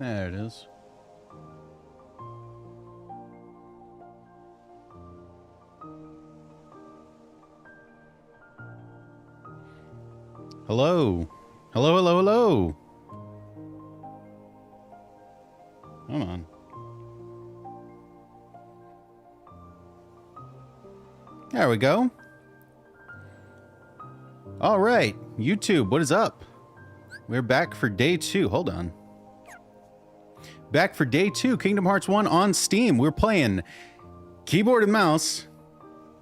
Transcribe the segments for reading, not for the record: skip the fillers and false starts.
There it is. Hello. Hello, hello, hello. Come on. There we go. All right, YouTube, what is up? We're back for day 2. Hold on. Back for day 2, Kingdom Hearts 1 on Steam. We're playing keyboard and mouse,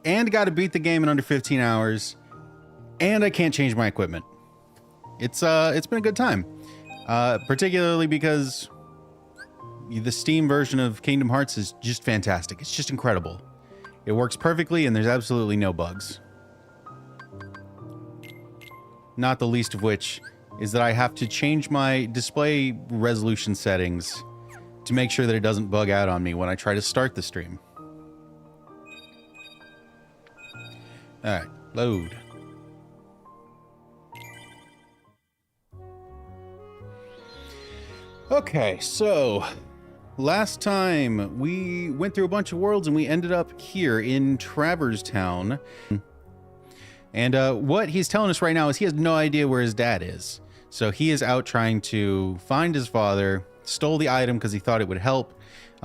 and got to beat the game in under 15 hours, and I can't change my equipment. It's been a good time, particularly because the Steam version of Kingdom Hearts is just fantastic. It's just incredible. It works perfectly, and there's absolutely no bugs. Not the least of which is that I have to change my display resolution settings to make sure that it doesn't bug out on me when I try to start the stream. Alright, load. Okay, so last time we went through a bunch of worlds and we ended up here in Travers Town. And what he's telling us right now is he has no idea where his dad is. So he is out trying to find his father, stole the item because he thought it would help.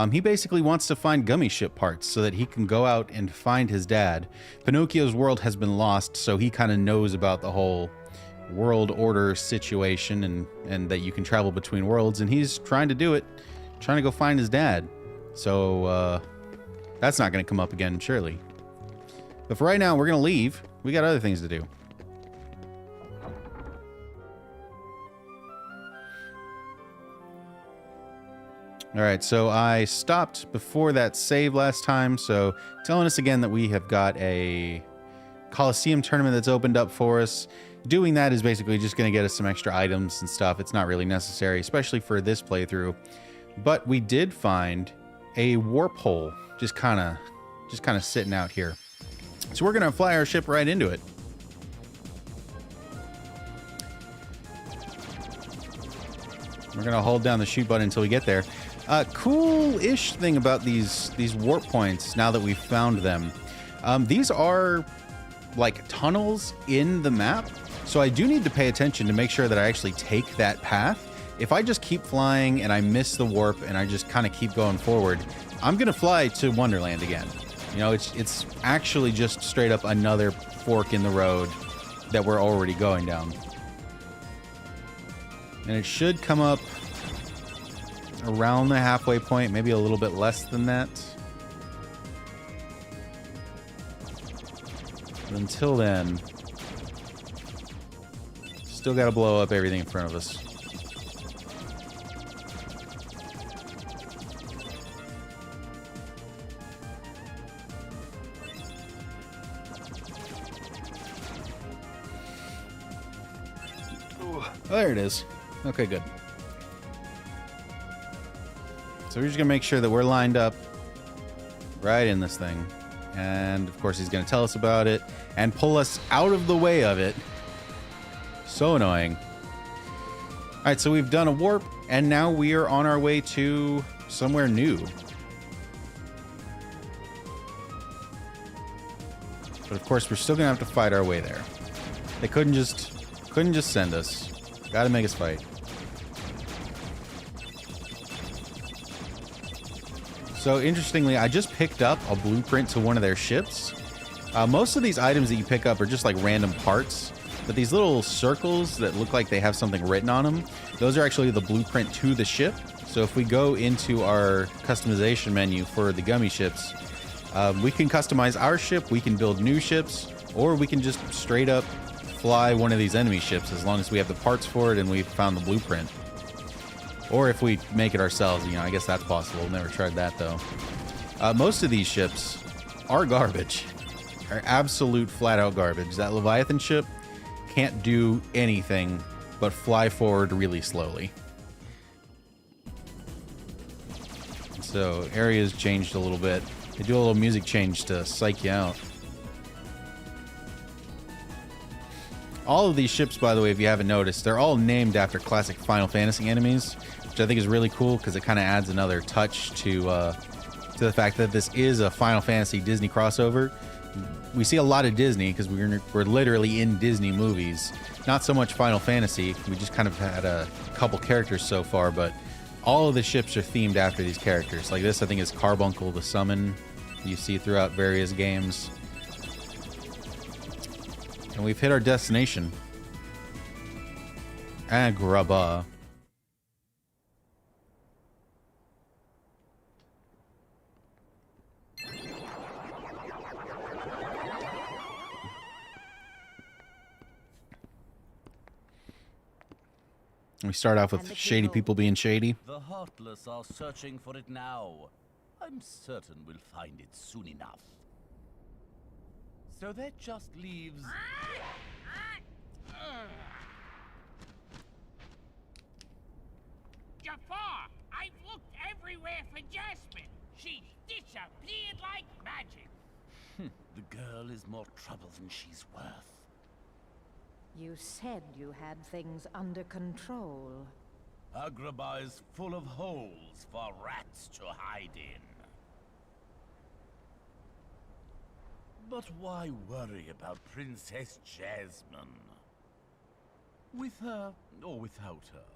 He basically wants to find gummy ship parts so that he can go out and find his dad. Pinocchio's world has been lost, so he kind of knows about the whole world order situation and that you can travel between worlds, and he's trying to do it, trying to go find his dad. So that's not going to come up again, surely. But for right now, we're going to leave. We got other things to do. All right, so I stopped before that save last time, so telling us again that we have got a Coliseum tournament that's opened up for us. Doing that is basically just going to get us some extra items and stuff. It's not really necessary, especially for this playthrough. But we did find a warp hole just kind of sitting out here. So we're going to fly our ship right into it. We're going to hold down the shoot button until we get there. Cool-ish thing about these warp points, now that we've found them. These are like tunnels in the map. So I do need to pay attention to make sure that I actually take that path. If I just keep flying and I miss the warp and I just kind of keep going forward, I'm going to fly to Wonderland again. You know, it's actually just straight up another fork in the road that we're already going down. And it should come up around the halfway point, maybe a little bit less than that. But until then, still got to blow up everything in front of us. Oh, there it is. Okay, good. So we're just gonna make sure that we're lined up right in this thing. And of course he's gonna tell us about it and pull us out of the way of it. So annoying. All right, so we've done a warp and now we are on our way to somewhere new. But of course we're still gonna have to fight our way there. They couldn't just send us. Gotta make us fight. So interestingly, I just picked up a blueprint to one of their ships. Most of these items that you pick up are just like random parts, but these little circles that look like they have something written on them, those are actually the blueprint to the ship. So if we go into our customization menu for the gummy ships, we can customize our ship, we can build new ships, or we can just straight up fly one of these enemy ships as long as we have the parts for it and we've found the blueprint. Or if we make it ourselves, you know, I guess that's possible. Never tried that though. Most of these ships are garbage. Are absolute flat out garbage. That Leviathan ship can't do anything but fly forward really slowly. So areas changed a little bit. They do a little music change to psych you out. All of these ships, by the way, if you haven't noticed, they're all named after classic Final Fantasy enemies. which I think is really cool because it kind of adds another touch to the fact that this is a Final Fantasy Disney crossover. We see a lot of Disney because we're literally in Disney movies. Not so much Final Fantasy. We just kind of had a couple characters so far, but all of the ships are themed after these characters. Like this, I think is Carbuncle the Summon you see throughout various games. And we've hit our destination. Agrabah. We start off with shady people being shady. The Heartless are searching for it now. I'm certain we'll find it soon enough. So that just leaves... Jafar! I've looked everywhere for Jasmine. She disappeared like magic. The girl is more trouble than she's worth. You said you had things under control. Agrabah is full of holes for rats to hide in. But why worry about Princess Jasmine? With her or without her,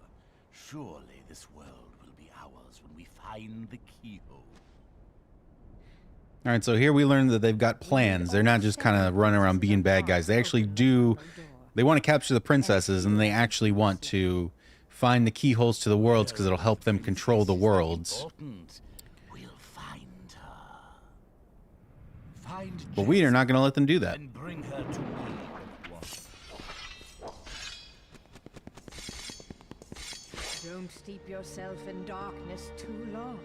surely this world will be ours when we find the keyhole. All right, so here we learn that they've got plans. They're not just kind of running around being bad guys. They actually do... They want to capture the princesses, and they actually want to find the keyholes to the worlds because it'll help them control the worlds. We'll find her. Find But we are not going to let them do that. and bring her to me. Don't steep yourself in darkness too long.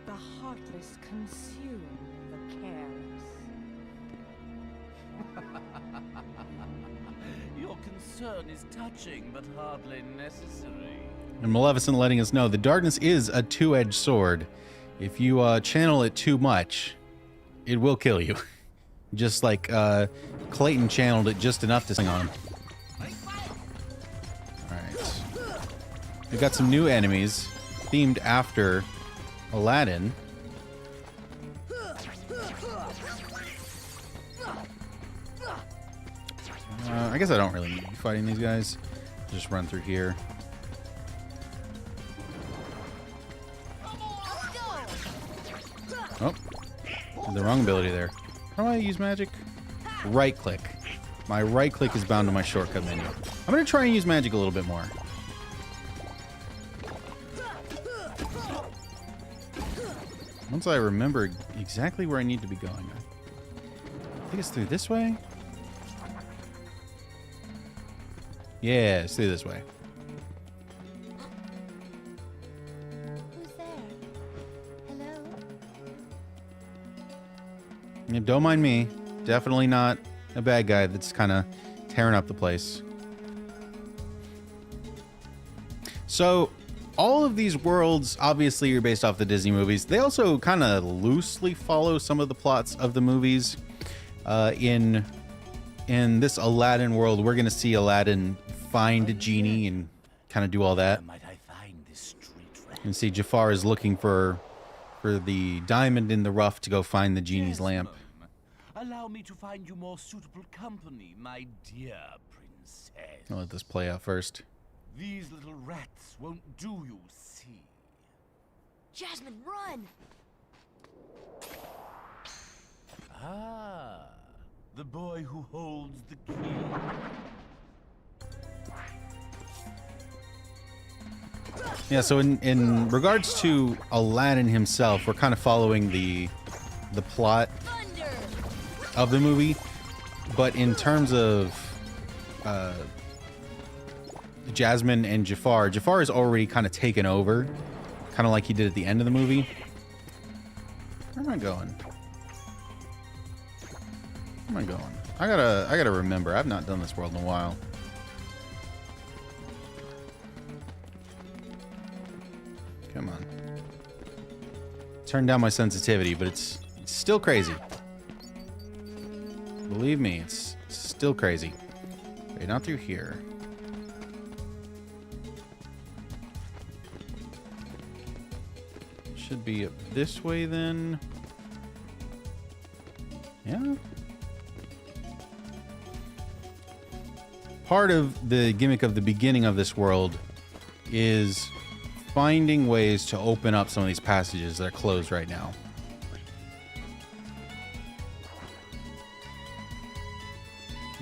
The heartless consume the careless. Your concern is touching, but hardly necessary. And Maleficent letting us know the darkness is a two-edged sword. If you channel it too much, it will kill you. Just like Clayton channeled it just enough to sing on him. Alright. We've got some new enemies themed after Aladdin. I guess I don't really need to be fighting these guys. Just run through here. Oh, the wrong ability there. How do I use magic? Right click. My right click is bound to my shortcut menu. I'm going to try and use magic a little bit more. Once I remember exactly where I need to be going. I think it's through this way. Yeah, it's through this way. Who's there? Hello? Yeah, don't mind me. Definitely not a bad guy that's kind of tearing up the place. So, all of these worlds obviously are based off the Disney movies. They also kind of loosely follow some of the plots of the movies. In this Aladdin world, we're going to see Aladdin find a genie and kind of do all that. Where might I find this street rat? And see Jafar is looking for the diamond in the rough to go find the genie's lamp. Allow me to find you more suitable company, my dear princess. I'll let this play out first. These little rats won't do, you see. Jasmine, run! Ah, the boy who holds the key. Yeah, so in regards to Aladdin himself, we're kind of following the plot Thunder! of the movie, but in terms of Jasmine and Jafar is already kind of taken over, kind of like he did at the end of the movie. Where am I going? Where am I going? I gotta remember. I've not done this world in a while. Come on. Turn down my sensitivity, but it's still crazy. Believe me, it's still crazy. Okay, not through here. Should be up this way then. Yeah. Part of the gimmick of the beginning of this world is finding ways to open up some of these passages that are closed right now.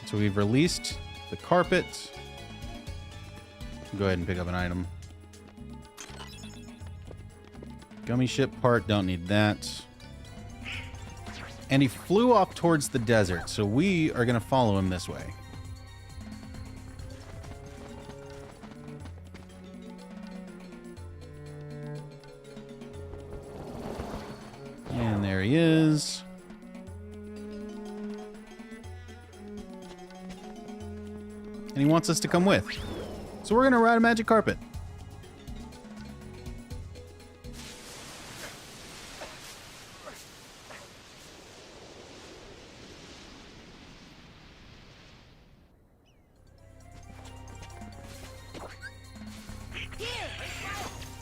So we've released the carpet. Go ahead and pick up an item. Gummy ship part, don't need that. And he flew off towards the desert, so we are going to follow him this way. And there he is. And he wants us to come with. So we're going to ride a magic carpet.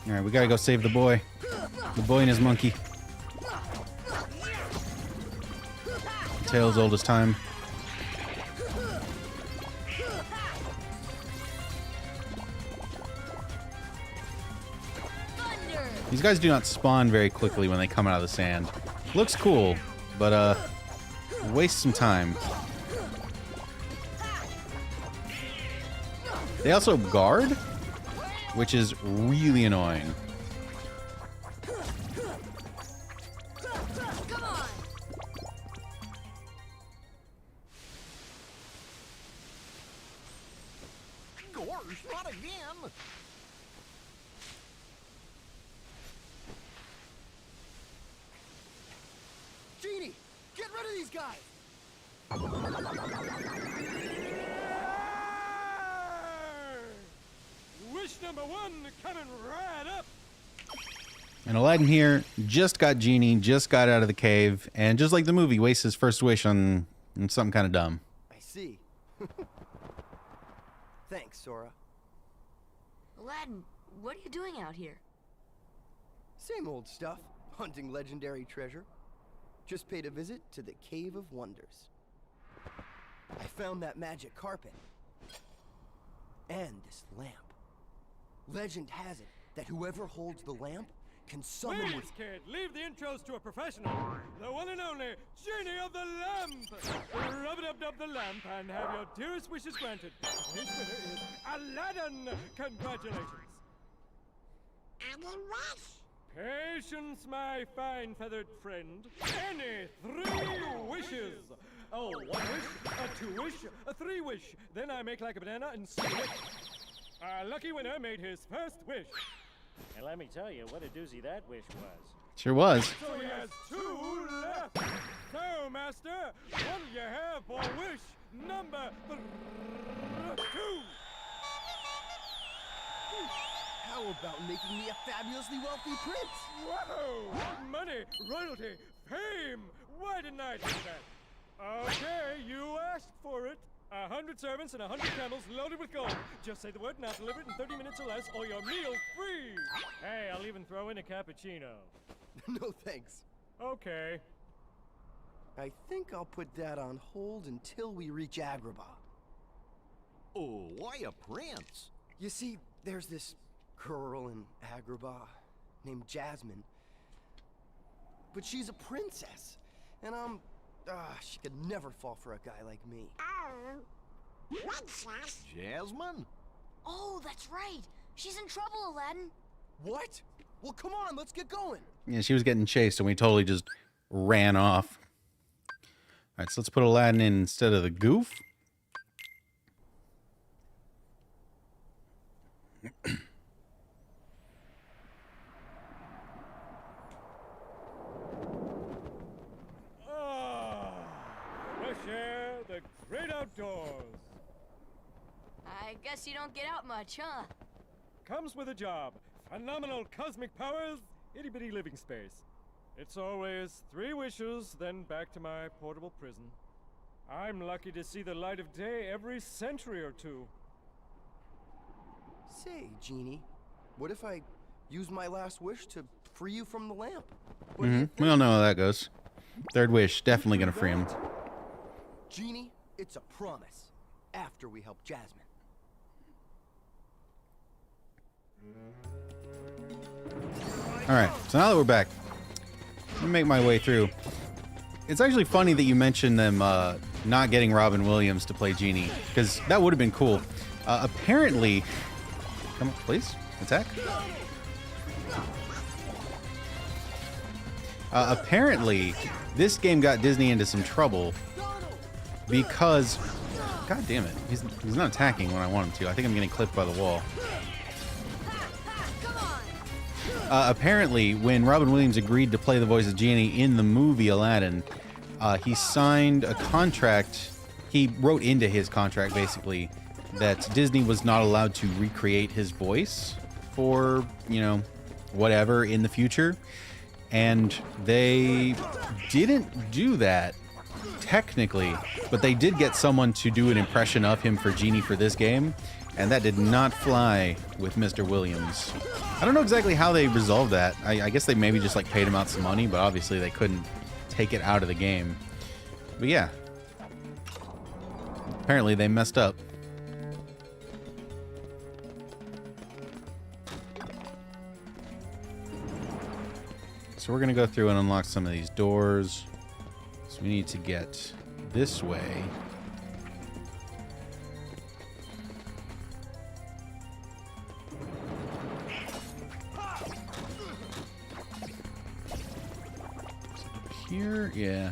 All right, we gotta go save the boy. The boy and his monkey. Tale's old as time. These guys do not spawn very quickly when they come out of the sand. Looks cool, but waste some time. They also guard, which is really annoying. Come on. Gosh, not again! Genie, get rid of these guys! Wish number one coming right up. And Aladdin here just got Genie, just got out of the cave, and just like the movie, wastes his first wish on something kind of dumb. I see. Thanks, Sora. Aladdin, what are you doing out here? Same old stuff. Hunting legendary treasure. Just paid a visit to the Cave of Wonders. I found that magic carpet. And this lamp. Legend has it that whoever holds the lamp can summon Please, kid, leave the intros to a professional. The one and only Genie of the Lamp. Rub-a-dub-dub the lamp and have your dearest wishes granted. His winner is Aladdin. Congratulations. Patience, my fine feathered friend. Any 3 wishes. Oh, 1 wish, a 2 wish, a 3 wish. Then I make like a banana and split it. Our lucky winner made his first wish. And let me tell you what a doozy that wish was. Sure was. So he has 2 left. So, Master, what'll you have for wish number 2? How about making me a fabulously wealthy prince? Whoa! Money, royalty, fame! Why didn't I do that? Okay, you asked for it. 100 servants and 100 camels loaded with gold. Just say the word and I'll deliver it in 30 minutes or less, or your meal free. Hey, I'll even throw in a cappuccino. No thanks. Okay. I think I'll put that on hold until we reach Agrabah. Oh, why a prince? You see, there's this girl in Agrabah named Jasmine. But she's a princess. And she could never fall for a guy like me. Jasmine? Oh, that's right. She's in trouble, Aladdin. What? Well, come on, let's get going. Yeah, she was getting chased and we totally just ran off. All right, so let's put Aladdin in instead of the goof. Fresh air, the great outdoors. I guess you don't get out much, huh? Comes with a job. Phenomenal cosmic powers, itty-bitty living space. It's always 3 wishes, then back to my portable prison. I'm lucky to see the light of day every century or 2. Say, Genie, what if I use my last wish to free you from the lamp. What do you We all know how that goes. Third wish, definitely gonna free him. Genie, it's a promise. After we help Jasmine. Alright, so now that we're back, let me make my way through. It's actually funny that you mentioned them not getting Robin Williams to play Genie, because that would have been cool. Apparently... Come on, please. Attack. Apparently, this game got Disney into some trouble because... God damn it. He's not attacking when I want him to. I think I'm getting clipped by the wall. Apparently, when Robin Williams agreed to play the voice of Genie in the movie Aladdin, he signed a contract. He wrote into his contract, basically, that Disney was not allowed to recreate his voice for, you know, whatever in the future. And they didn't do that, technically, but they did get someone to do an impression of him for Genie for this game, and that did not fly with Mr. Williams. I don't know exactly how they resolved that. I guess they maybe just like paid him out some money, but obviously they couldn't take it out of the game. But yeah, apparently they messed up. So we're gonna go through and unlock some of these doors. So we need to get this way. Here, yeah.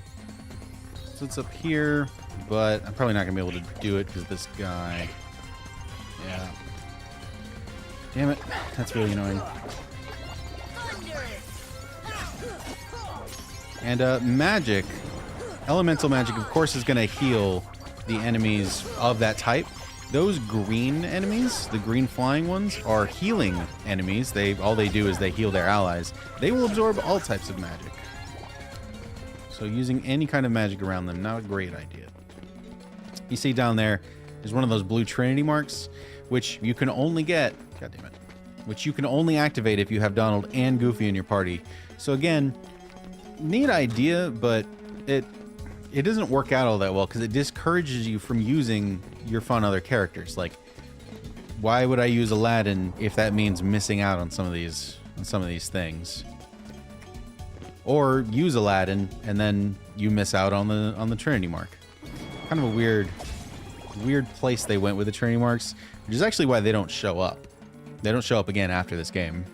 So it's up here, but I'm probably not gonna be able to do it because this guy. Yeah. Damn it, that's really annoying. And magic, elemental magic, of course, is gonna heal the enemies of that type. Those green enemies, the green flying ones, are healing enemies. All they do is they heal their allies. They will absorb all types of magic. So using any kind of magic around them, not a great idea. You see down there, there's one of those blue Trinity marks, which you can only get, God damn it, which you can only activate if you have Donald and Goofy in your party. So again, neat idea, but it doesn't work out all that well because it discourages you from using your fun other characters. Like, why would I use Aladdin if that means missing out on some of these things? Or use Aladdin and then you miss out on the Trinity mark. Kind of a weird place they went with the Trinity marks, which is actually why they don't show up. They don't show up again after this game.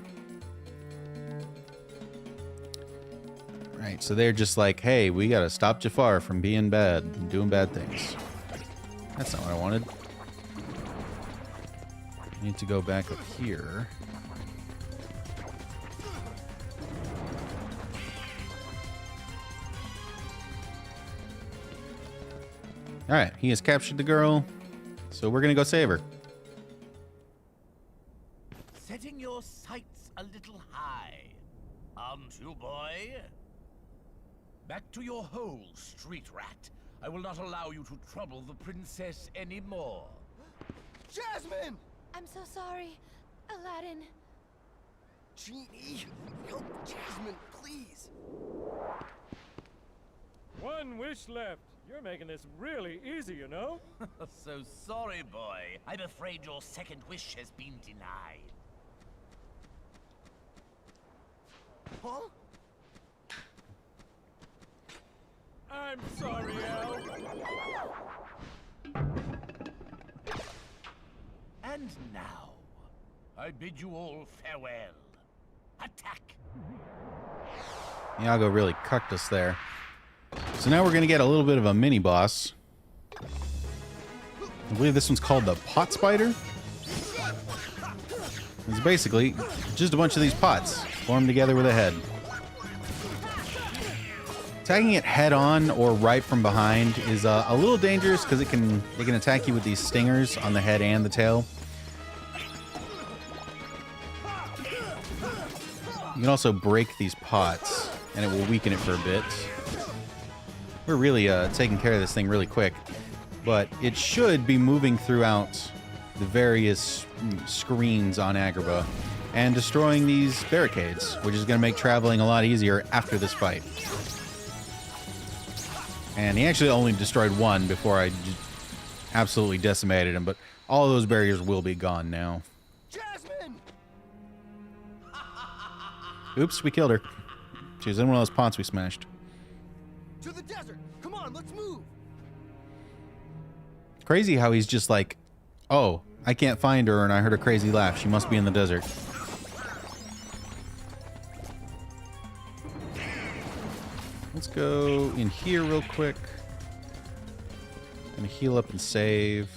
Right, so they're just like, hey, we gotta stop Jafar from being bad and doing bad things. That's not what I wanted. I need to go back up here. Alright, he has captured the girl, so we're gonna go save her. Setting your sights a little high, aren't you, boy? Back to your hole, street rat. I will not allow you to trouble the princess anymore. Jasmine! I'm so sorry, Aladdin. Genie, help Jasmine, please. One wish left. You're making this really easy, you know? So sorry, boy. I'm afraid your second wish has been denied. Huh? I'm sorry, Al. And now, I bid you all farewell. Attack! Iago really cucked us there. So now we're going to get a little bit of a mini-boss. I believe this one's called the Pot Spider. It's basically just a bunch of these pots formed together with a head. Attacking it head-on or right from behind is a little dangerous because it can attack you with these stingers on the head and the tail. You can also break these pots, and it will weaken it for a bit. We're really taking care of this thing really quick, but it should be moving throughout the various screens on Agrabah. and destroying these barricades, which is going to make traveling a lot easier after this fight. And he actually only destroyed one before I absolutely decimated him, but all of those barriers will be gone now. Jasmine! Oops, we killed her. She was in one of those pots we smashed. To the desert! Come on, let's move! Crazy how he's just like, oh, I can't find her and I heard a crazy laugh. She must be in the desert. Let's go in here real quick. Gonna heal up and save.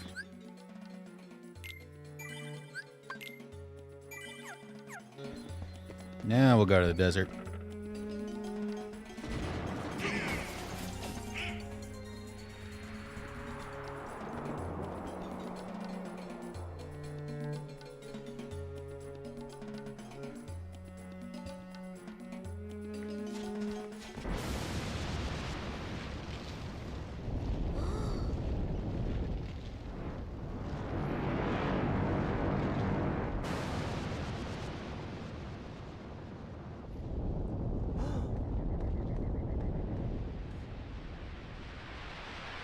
Now we'll go to the desert.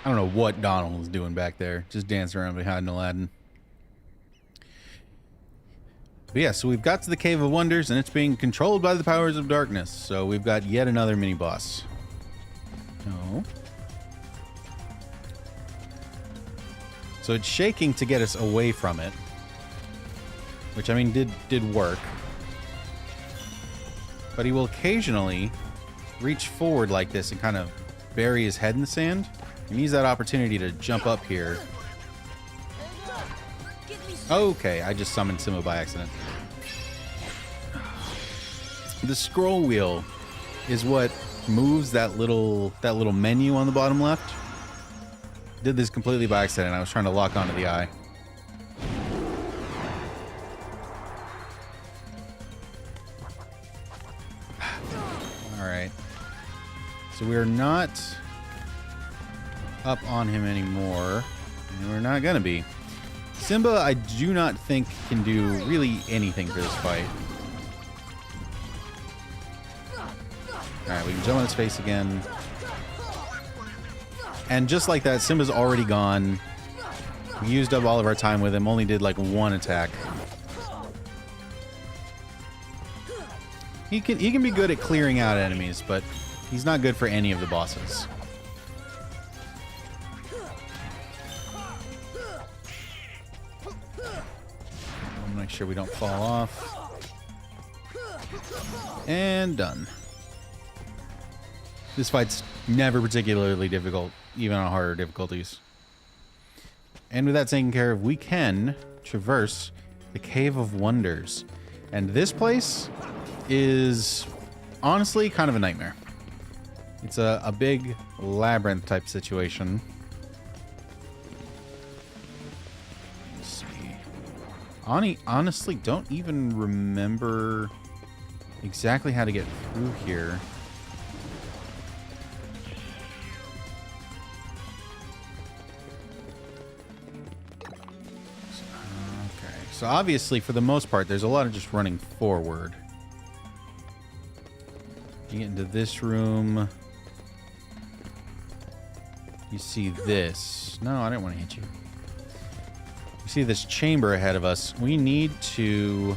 I don't know what Donald was doing back there. Just dancing around behind Aladdin. But yeah, so we've got to the Cave of Wonders, and it's being controlled by the powers of darkness. So we've got yet another mini-boss. No. So it's shaking to get us away from it. Which, I mean, did work. But he will occasionally reach forward like this and kind of bury his head in the sand. And use that opportunity to jump up here. Okay, I just summoned Simba by accident. The scroll wheel is what moves that little menu on the bottom left. Did this completely by accident. I was trying to lock onto the eye. All right. So we're not up on him anymore, and we're not gonna be. Simba, I do not think can do really anything for this fight. Alright, we can jump on his face again. And just like that, Simba's already gone. We used up all of our time with him, only did like one attack. He can be good at clearing out enemies, but he's not good for any of the bosses. Make sure we don't fall off. And done. This fight's never particularly difficult, even on harder difficulties. And with that taken care of, we can traverse the Cave of Wonders. And this place is honestly kind of a nightmare. It's a big labyrinth type situation. Honestly, don't even remember exactly how to get through here. Okay, so obviously, for the most part, there's a lot of just running forward. You get into this room. You see this. No, I didn't want to hit you. You see this chamber ahead of us. We need to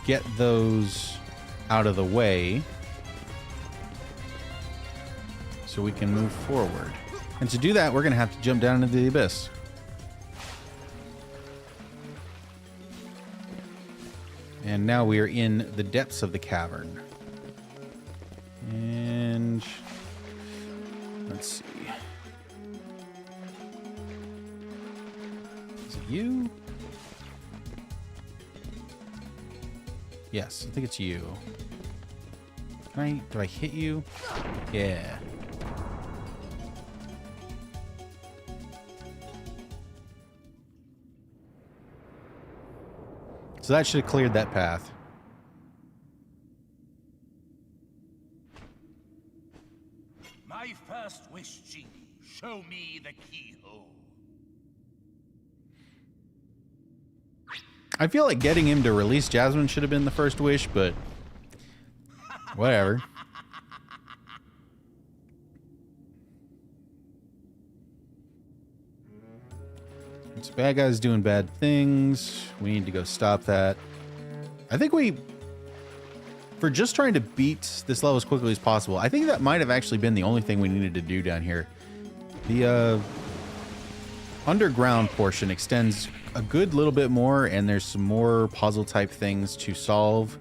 get those out of the way so we can move forward. And to do that, we're going to have to jump down into the abyss. And now we are in the depths of the cavern. And let's see. You? Yes, I think it's you. Do I hit you? Yeah. So that should have cleared that path. My first wish, Genie. Show me the keyhole. I feel like getting him to release Jasmine should have been the first wish, but whatever. This bad guy's doing bad things. We need to go stop that. I think for just trying to beat this level as quickly as possible, I think that might have actually been the only thing we needed to do down here. The underground portion extends a good little bit more, and there's some more puzzle type things to solve.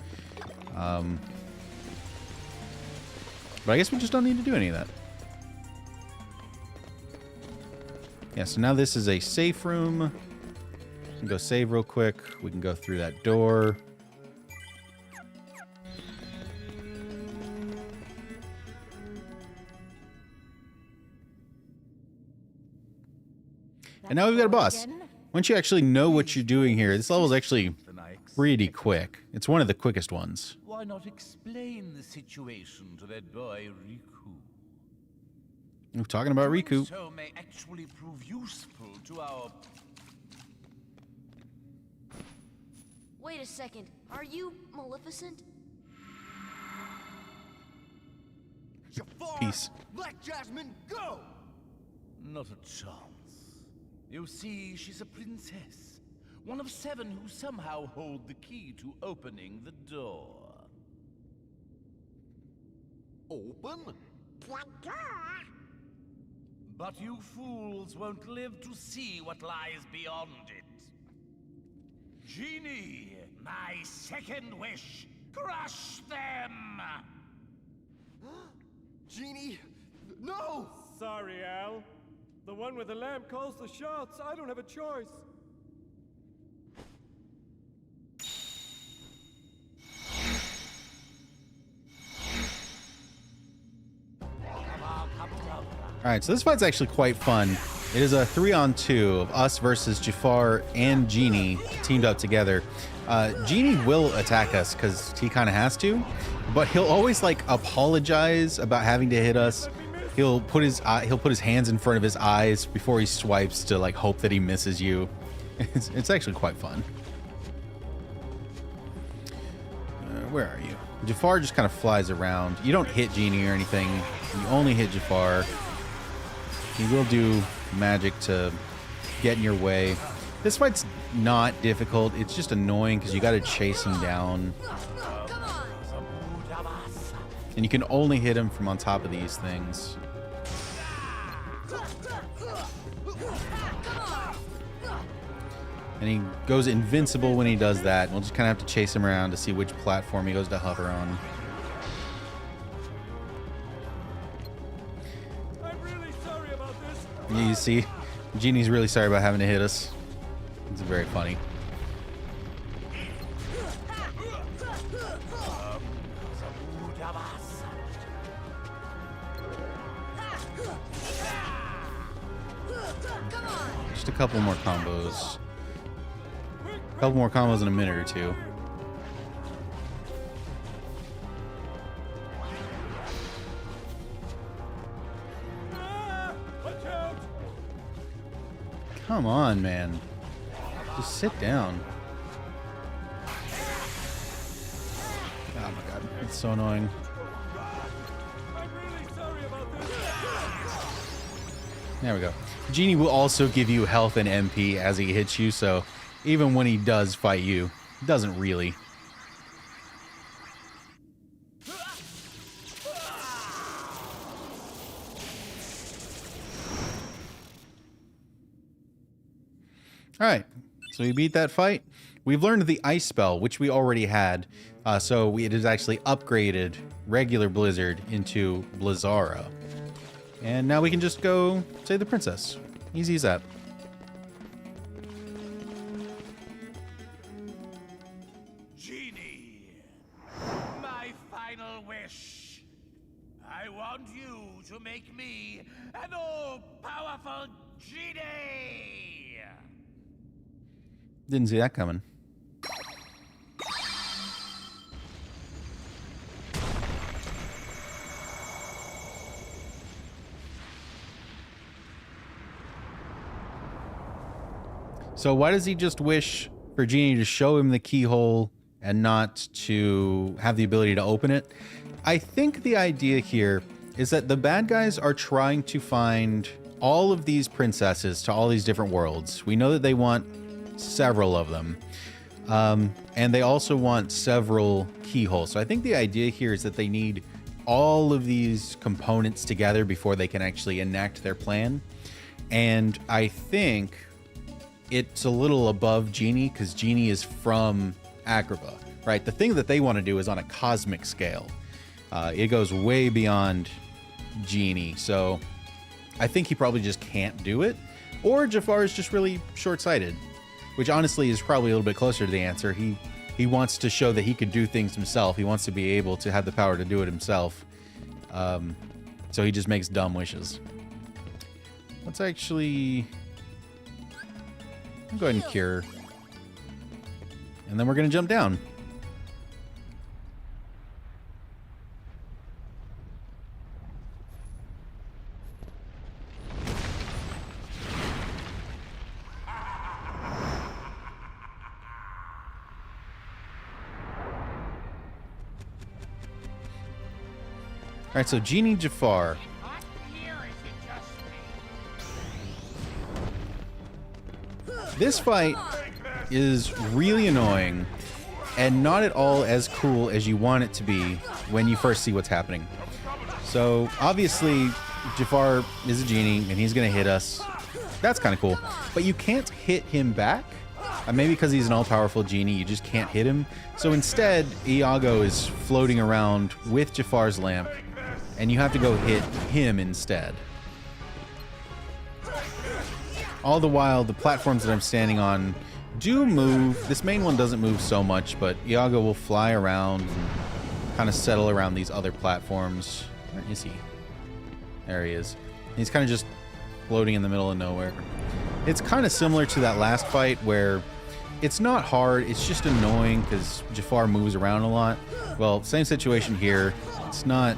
But I guess we just don't need to do any of that. Yeah, so now this is a safe room. We can go save real quick. We can go through that door. And now we've got a boss. Once you actually know what you're doing here, this level is actually pretty quick. It's one of the quickest ones. Why not explain the situation to that boy Riku? We're talking about Doing Riku. so may actually prove useful to our... Wait a second. Are you Maleficent? Jafar, Peace. let Jasmine go! Not a chance. You see, she's a princess. One of 7 who somehow hold the key to opening the door. Open? But you fools won't live to see what lies beyond it. Genie, my second wish, crush them! Genie, no! Sorry, Al. The one with the lamp calls the shots. I don't have a choice. Alright, so this fight's actually quite fun. It is a 3-on-2 of us versus Jafar and Genie teamed up together. Genie will attack us because he kind of has to, but he'll always like apologize about having to hit us. He'll put his hands in front of his eyes before he swipes to like hope that he misses you. It's actually quite fun. Where are you? Jafar just kind of flies around. You don't hit Genie or anything. You only hit Jafar. He will do magic to get in your way. This fight's not difficult. It's just annoying because you got to chase him down. And you can only hit him from on top of these things. And he goes invincible when he does that. And we'll just kind of have to chase him around to see which platform he goes to hover on. I'm really sorry about this. You see, Genie's really sorry about having to hit us. It's very funny. Just a couple more combos. A couple more combos in a minute or two. Come on, man. Just sit down. Oh my god, it's so annoying. I'm really sorry about this. There we go. Genie will also give you health and MP as he hits you, so even when he does fight you, he doesn't really. Alright, so we beat that fight. We've learned the ice spell, which we already had, so it has actually upgraded regular Blizzard into Blizzara. And now we can just go save the princess. Easy as that. Genie, my final wish. I want you to make me an all-powerful genie. Didn't see that coming. So why does he just wish for Genie to show him the keyhole and not to have the ability to open it. I think the idea here is that the bad guys are trying to find all of these princesses to all these different worlds. We know that they want several of them. And they also want several keyholes. So I think the idea here is that they need all of these components together before they can actually enact their plan. And I think it's a little above Genie, because Genie is from Agrabah, right? The thing that they want to do is on a cosmic scale. It goes way beyond Genie. So I think he probably just can't do it. Or Jafar is just really short-sighted, which honestly is probably a little bit closer to the answer. He wants to show that he could do things himself. He wants to be able to have the power to do it himself. So he just makes dumb wishes. Let's actually... I'll go ahead and cure. And then we're going to jump down. All right, so Genie Jafar. Not here, is it just me? This fight is really annoying and not at all as cool as you want it to be when you first see what's happening. So obviously Jafar is a genie and he's gonna hit us. That's kind of cool, but you can't hit him back. Maybe because he's an all-powerful genie, you just can't hit him. So instead, Iago is floating around with Jafar's lamp, and you have to go hit him instead. All the while, the platforms that I'm standing on do move. This main one doesn't move so much, but Iago will fly around and kind of settle around these other platforms. Where is he? There he is. He's kind of just floating in the middle of nowhere. It's kind of similar to that last fight where it's not hard, it's just annoying because Jafar moves around a lot. Well, same situation here. It's not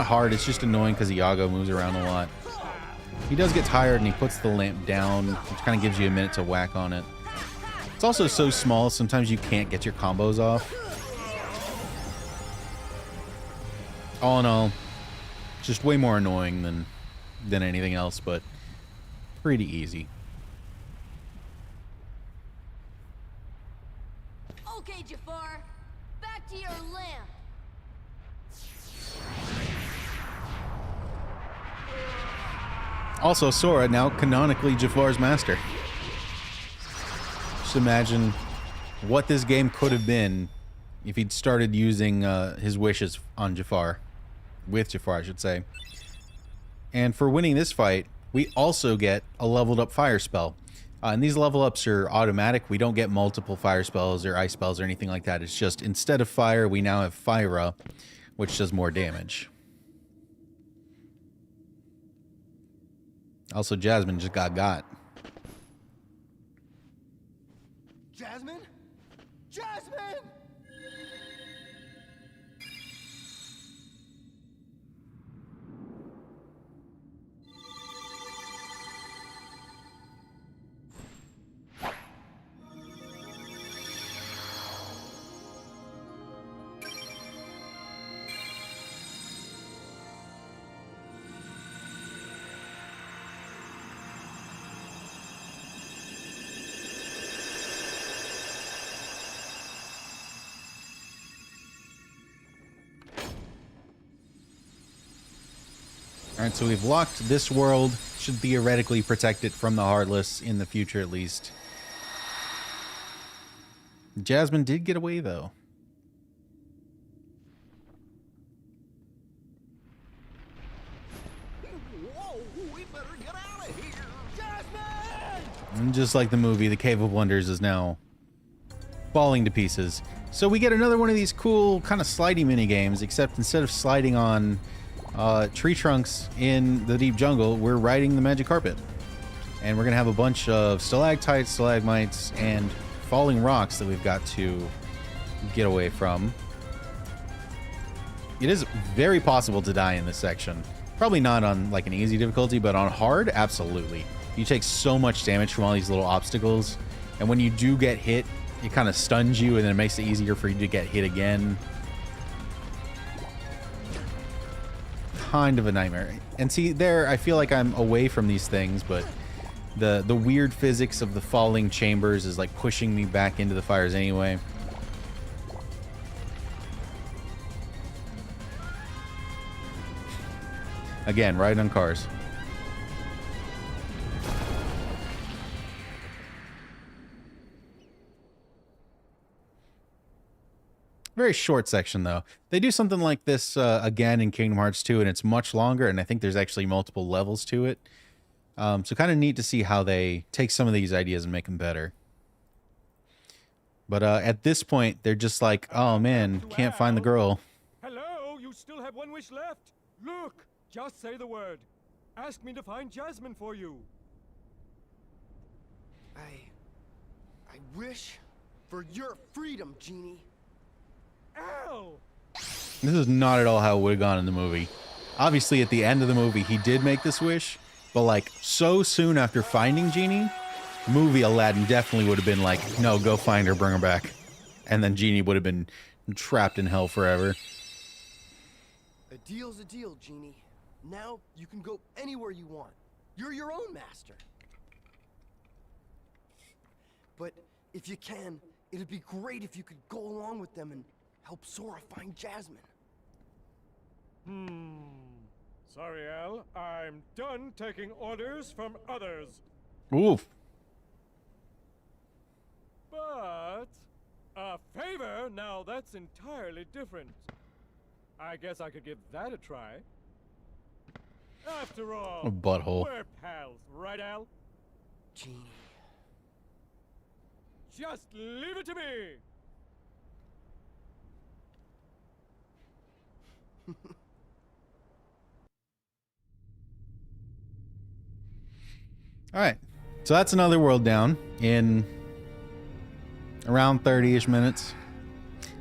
hard, it's just annoying because Iago moves around a lot. He does get tired and he puts the lamp down, which kind of gives you a minute to whack on it. It's also so small, sometimes you can't get your combos off. All in all, just way more annoying than anything else, but pretty easy. Okay, Jafar. Back to your lamp. Also, Sora, now canonically Jafar's master. Just imagine what this game could have been if he'd started using his wishes on Jafar. With Jafar, I should say. And for winning this fight, we also get a leveled up fire spell. And these level ups are automatic. We don't get multiple fire spells or ice spells or anything like that. It's just instead of fire, we now have Fyra, which does more damage. Also, Jasmine just got. Jasmine? Jasmine! Alright, so we've locked this world. Should theoretically protect it from the Heartless in the future, at least. Jasmine did get away, though. Whoa, we better get out of here. Jasmine! And just like the movie, the Cave of Wonders is now falling to pieces. So we get another one of these cool kind of slidey mini games, except instead of sliding on tree trunks in the deep jungle, we're riding the magic carpet. And we're gonna have a bunch of stalactites, stalagmites, and falling rocks that we've got to get away from. It is very possible to die in this section. Probably not on like an easy difficulty, but on hard, absolutely. You take so much damage from all these little obstacles. And when you do get hit, it kind of stuns you, and then it makes it easier for you to get hit again. Kind of a nightmare. And see, there, I feel like I'm away from these things, but the weird physics of the falling chambers is like pushing me back into the fires anyway. Again, riding on cars. Very short section, though. They do something like this again in Kingdom Hearts 2, and it's much longer, and I think there's actually multiple levels to it. So kind of neat to see how they take some of these ideas and make them better. But at this point, they're just like, oh man, can't find the girl. Hello, you still have one wish left. Look, just say the word. Ask me to find Jasmine for you. I wish for your freedom, Genie. Ow! This is not at all how it would have gone in the movie. Obviously, at the end of the movie, he did make this wish, but like so soon after finding Genie, movie Aladdin definitely would have been like, no, go find her, bring her back. And then Genie would have been trapped in hell forever. A deal's a deal, Genie. Now you can go anywhere you want. You're your own master. But if you can, it'd be great if you could go along with them and help Sora find Jasmine. Sorry, Al. I'm done taking orders from others. Oof. But a favor? Now that's entirely different. I guess I could give that a try. After all, A butthole. we're pals, right, Al? Genie. Just leave it to me. All right. So that's another world down in around 30-ish minutes.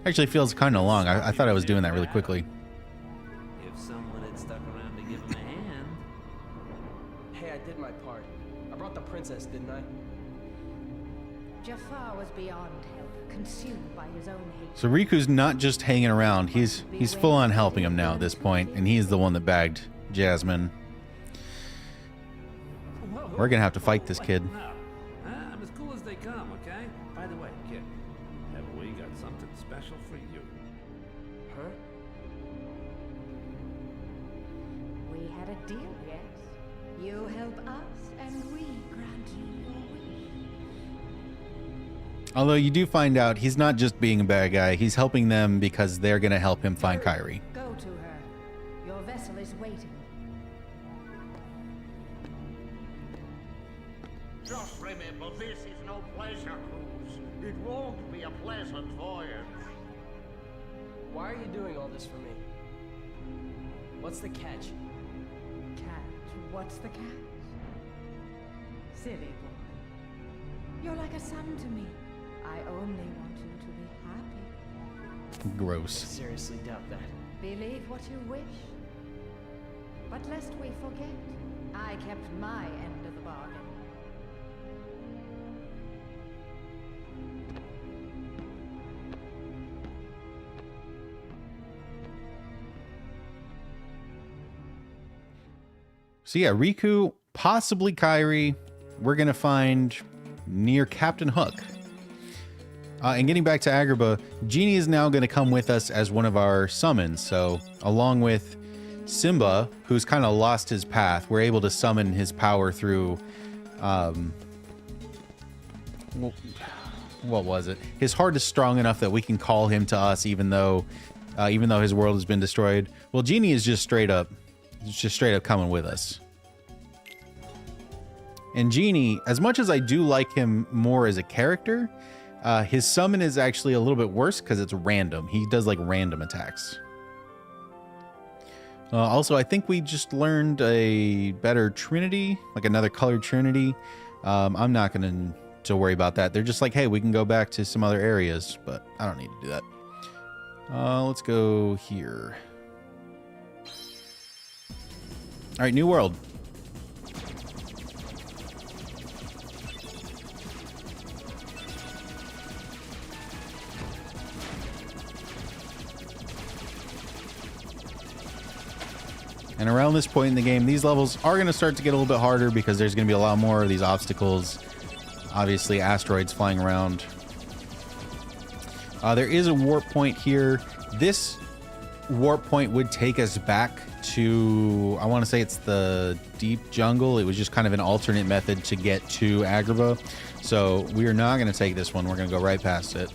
Actually feels kind of long. I thought I was doing that really quickly. If someone had stuck around to give him a hand. Hey, I did my part. I brought the princess, didn't I? Jafar was beyond help, consumed by his own hate. So Riku's not just hanging around. He's full on helping him now at this point, and he's the one that bagged Jasmine. We're gonna have to fight this kid. No. I'm as cool as they come, okay? By the way, kid, have we got something special for you? Huh? We had a deal, yes? You help us, and we grant you your wish. Although you do find out he's not just being a bad guy. He's helping them because they're gonna help him find Kairi. Go to her. Your vessel is waiting. Just remember, this is no pleasure cruise. It won't be a pleasant voyage. Why are you doing all this for me? What's the catch? Catch? What's the catch? Silly boy. You're like a son to me. I only want you to be happy. Gross. I seriously doubt that. Believe what you wish. But lest we forget, I kept my end of the bargain. So yeah, Riku, possibly Kairi, we're gonna find near Captain Hook. And getting back to Agrabah, Genie is now gonna come with us as one of our summons. So along with Simba, who's kind of lost his path, we're able to summon his power through, what was it? His heart is strong enough that we can call him to us, even though his world has been destroyed. Well, Genie is just straight up coming with us. And Genie, as much as I do like him more as a character, his summon is actually a little bit worse because it's random. He does like random attacks. Also, I think we just learned a better Trinity, like another colored Trinity. I'm not going to worry about that. They're just like, hey, we can go back to some other areas, but I don't need to do that. Let's go here. All right, new world. And around this point in the game, these levels are going to start to get a little bit harder because there's going to be a lot more of these obstacles. Obviously, asteroids flying around. There is a warp point here. This warp point would take us back to, I want to say it's the deep jungle. It was just kind of an alternate method to get to Agrabah. So we are not going to take this one. We're going to go right past it.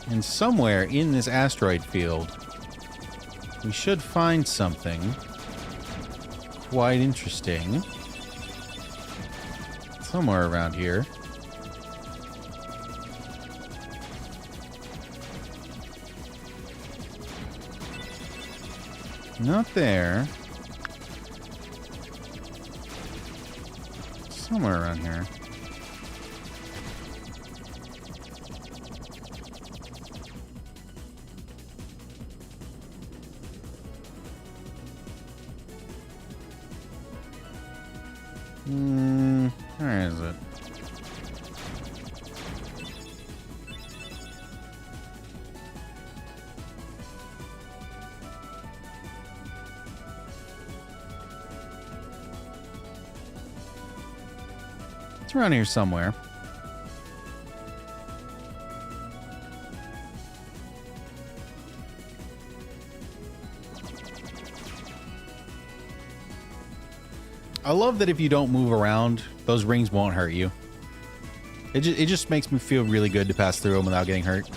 And somewhere in this asteroid field, we should find something quite interesting. Somewhere around here. Not there. Somewhere around here. Where is it? It's around here somewhere. I love that if you don't move around, those rings won't hurt you. It just makes me feel really good to pass through them without getting hurt.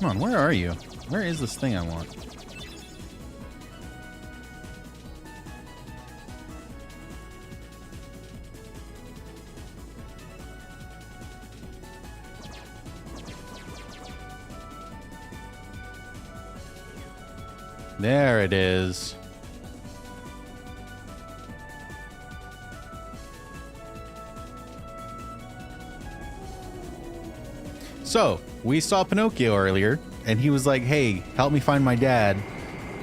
Come on, where are you? Where is this thing I want? There it is. So, we saw Pinocchio earlier, and he was like, hey, help me find my dad.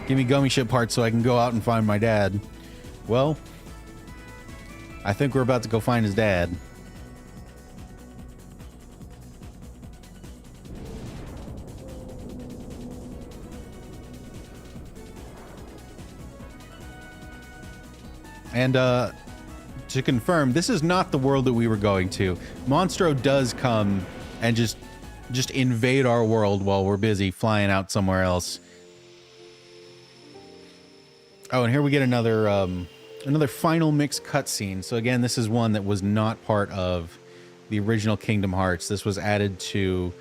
Give me gummy ship parts so I can go out and find my dad. Well, I think we're about to go find his dad. And to confirm, this is not the world that we were going to. Monstro does come and just invade our world while we're busy flying out somewhere else. Oh, and here we get another final mix cutscene. So again, this is one that was not part of the original Kingdom Hearts. This was added to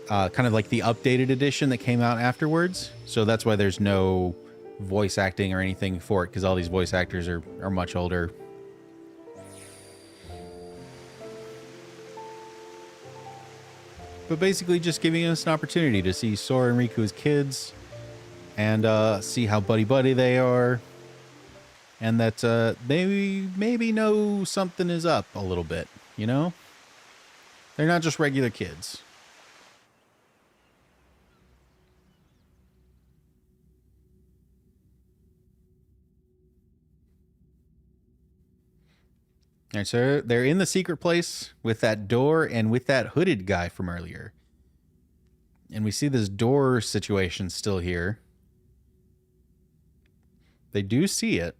kind of like the updated edition that came out afterwards. So that's why there's no voice acting or anything for it, because all these voice actors are much older. But basically just giving us an opportunity to see Sora and Riku as kids and see how buddy-buddy they are, and that they maybe know something is up a little bit, you know? They're not just regular kids. All right, so they're in the secret place with that door and with that hooded guy from earlier. And we see this door situation still here. They do see it.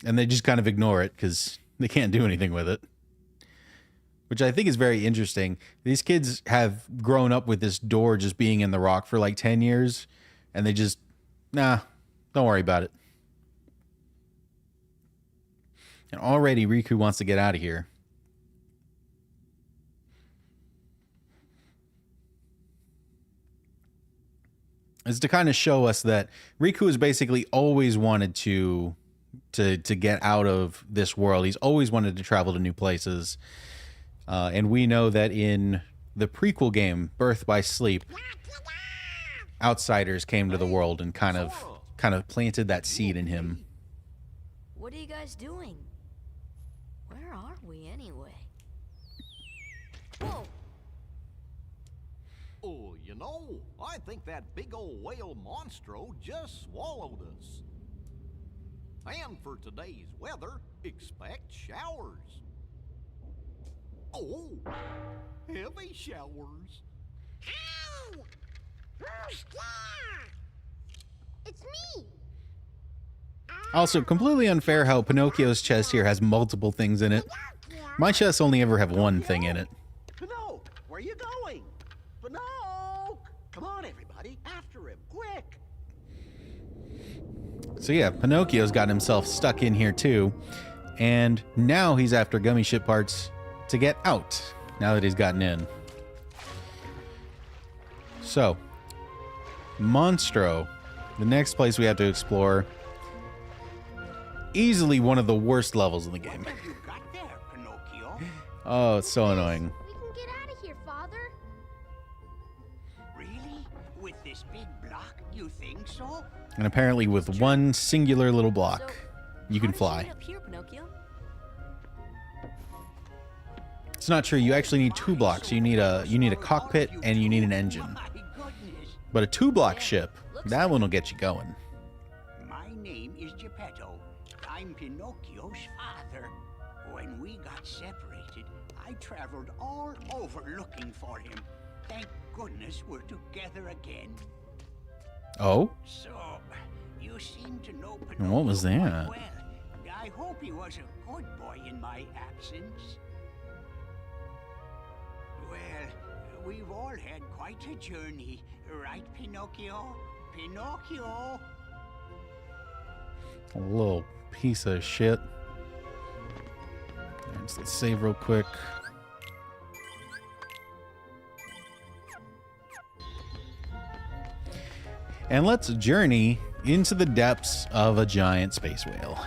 And they just kind of ignore it because they can't do anything with it. Which I think is very interesting. These kids have grown up with this door just being in the rock for like 10 years. And they just, nah. Don't worry about it. And already Riku wants to get out of here. It's to kind of show us that Riku has basically always wanted to get out of this world. He's always wanted to travel to new places. And we know that in the prequel game, Birth by Sleep, outsiders came to the world and kind of kind of planted that seed in him. What are you guys doing? Where are we anyway? Whoa! Oh, you know, I think that big old whale Monstro just swallowed us. And for today's weather, expect showers. Oh, heavy showers. Ow! I'm scared. It's me. Also, completely unfair how Pinocchio's chest here has multiple things in it. My chests only ever have one thing in it. Pinocchio, where you going? Pinocchio! Come on, everybody, after him, quick! So yeah, Pinocchio's gotten himself stuck in here too. And now he's after gummy ship parts to get out, now that he's gotten in. So, Monstro, the next place we have to explore. Easily one of the worst levels in the game. What have you got there, Pinocchio? Oh, it's so annoying. We can get out of here, Father. Really? With this big block, you think so? And apparently with one singular little block, you can fly. Up here, Pinocchio. It's not true. You actually need 2 blocks. You need a cockpit and you need an engine. But a 2-block ship, that one will get you going. My name is Geppetto. I'm Pinocchio's father. When we got separated, I traveled all over looking for him. Thank goodness we're together again. Oh? So, you seem to know Pinocchio And what was quite that? well. I hope he was a good boy in my absence. Well, we've all had quite a journey, right, Pinocchio? Pinocchio! A little piece of shit. Let's save real quick. And let's journey into the depths of a giant space whale.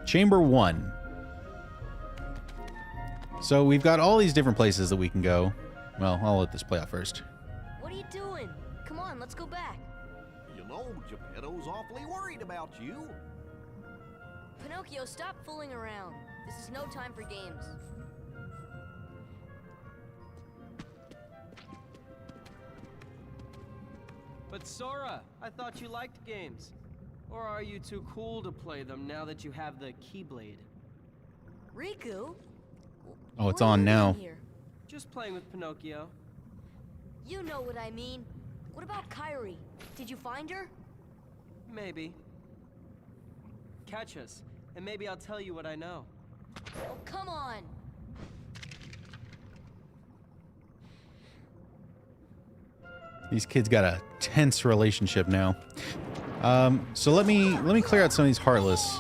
Chamber 1. So we've got all these different places that we can go. Well, I'll let this play out first. What are you doing? Come on, let's go back. You know, Geppetto's awfully worried about you. Pinocchio, stop fooling around. This is no time for games. But Sora, I thought you liked games. Or are you too cool to play them now that you have the Keyblade? Riku? Oh, it's on now. Just playing with Pinocchio. You know what I mean. What about Kairi? Did you find her? Maybe. Catch us, and maybe I'll tell you what I know. Oh, come on! These kids got a tense relationship now. So let me clear out some of these Heartless.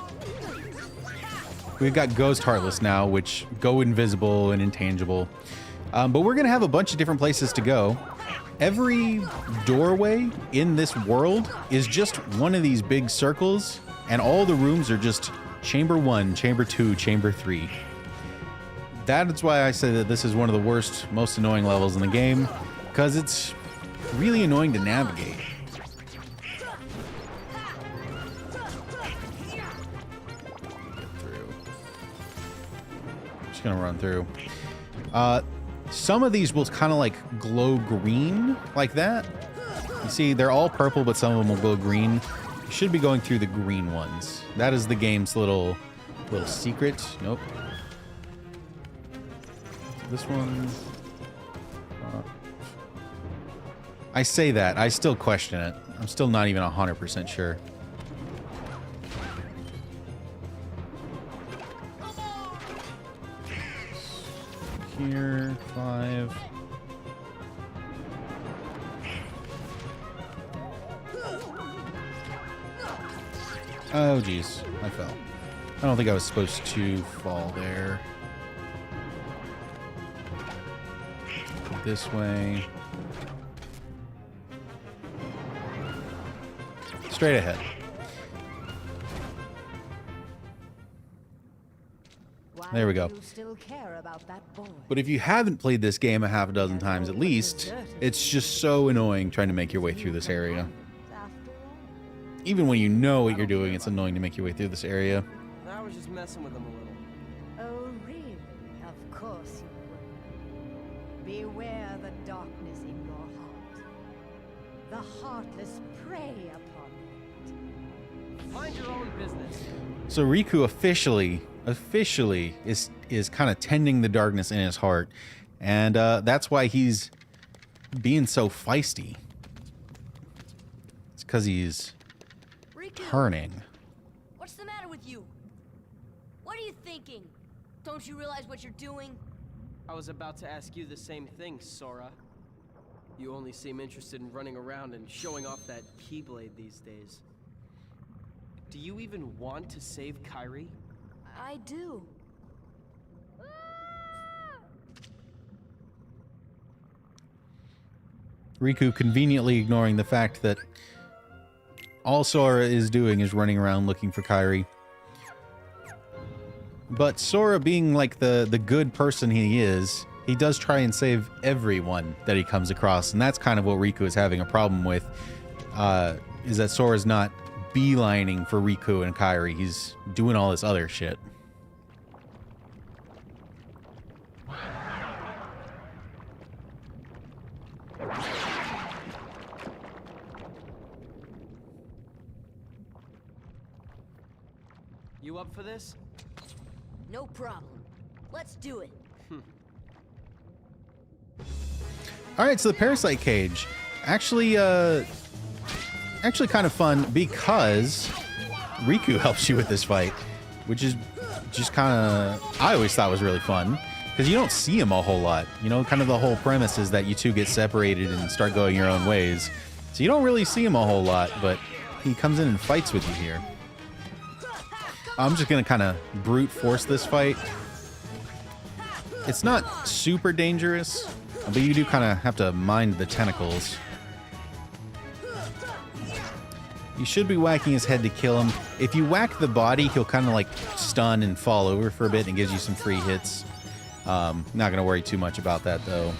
We've got Ghost Heartless now, which go invisible and intangible. But we're gonna have a bunch of different places to go. Every doorway in this world is just one of these big circles, and all the rooms are just Chamber 1, Chamber 2, Chamber 3. That's why I say that this is one of the worst, most annoying levels in the game, because it's really annoying to navigate. Just gonna run through. Some of these will kind of like glow green like that. You see, they're all purple, but some of them will glow green. You should be going through the green ones. That is the game's little secret. Nope. This one. I say that. I still question it. I'm still not even 100% sure. Here, 5. Oh, geez. I fell. I don't think I was supposed to fall there. This way. Straight ahead. There we go. But if you haven't played this game a half a dozen times at least, it's just so annoying trying to make your way through this area. Even when you know what you're doing, it's annoying to make your way through this area. I was just messing with them a little. Oh, really? Of course you will. Beware the darkness in your heart. The heartless prey upon it. Mind your own business. So Riku officially is kind of tending the darkness in his heart, and that's why he's being so feisty. It's because he's turning. What's the matter with you? What are you thinking? Don't you realize what you're doing? I was about to ask you the same thing, Sora. You only seem interested in running around and showing off that Keyblade these days. Do you even want to save Kairi? I do. Riku conveniently ignoring the fact that all Sora is doing is running around looking for Kairi. But Sora, being like the good person he is, he does try and save everyone that he comes across, and that's kind of what Riku is having a problem with, is that Sora's not beelining for Riku and Kairi. He's doing all this other shit. You up for this? No problem. Let's do it. All right, so the Parasite Cage, actually kind of fun because Riku helps you with this fight, which is just kind of, I always thought was really fun because you don't see him a whole lot. You know, kind of the whole premise is that you two get separated and start going your own ways, so you don't really see him a whole lot, but he comes in and fights with you here. I'm just gonna kind of brute force this fight. It's not super dangerous, but you do kind of have to mind the tentacles. You should be whacking his head to kill him. If you whack the body, he'll kind of like stun and fall over for a bit and gives you some free hits. Not gonna worry too much about that though.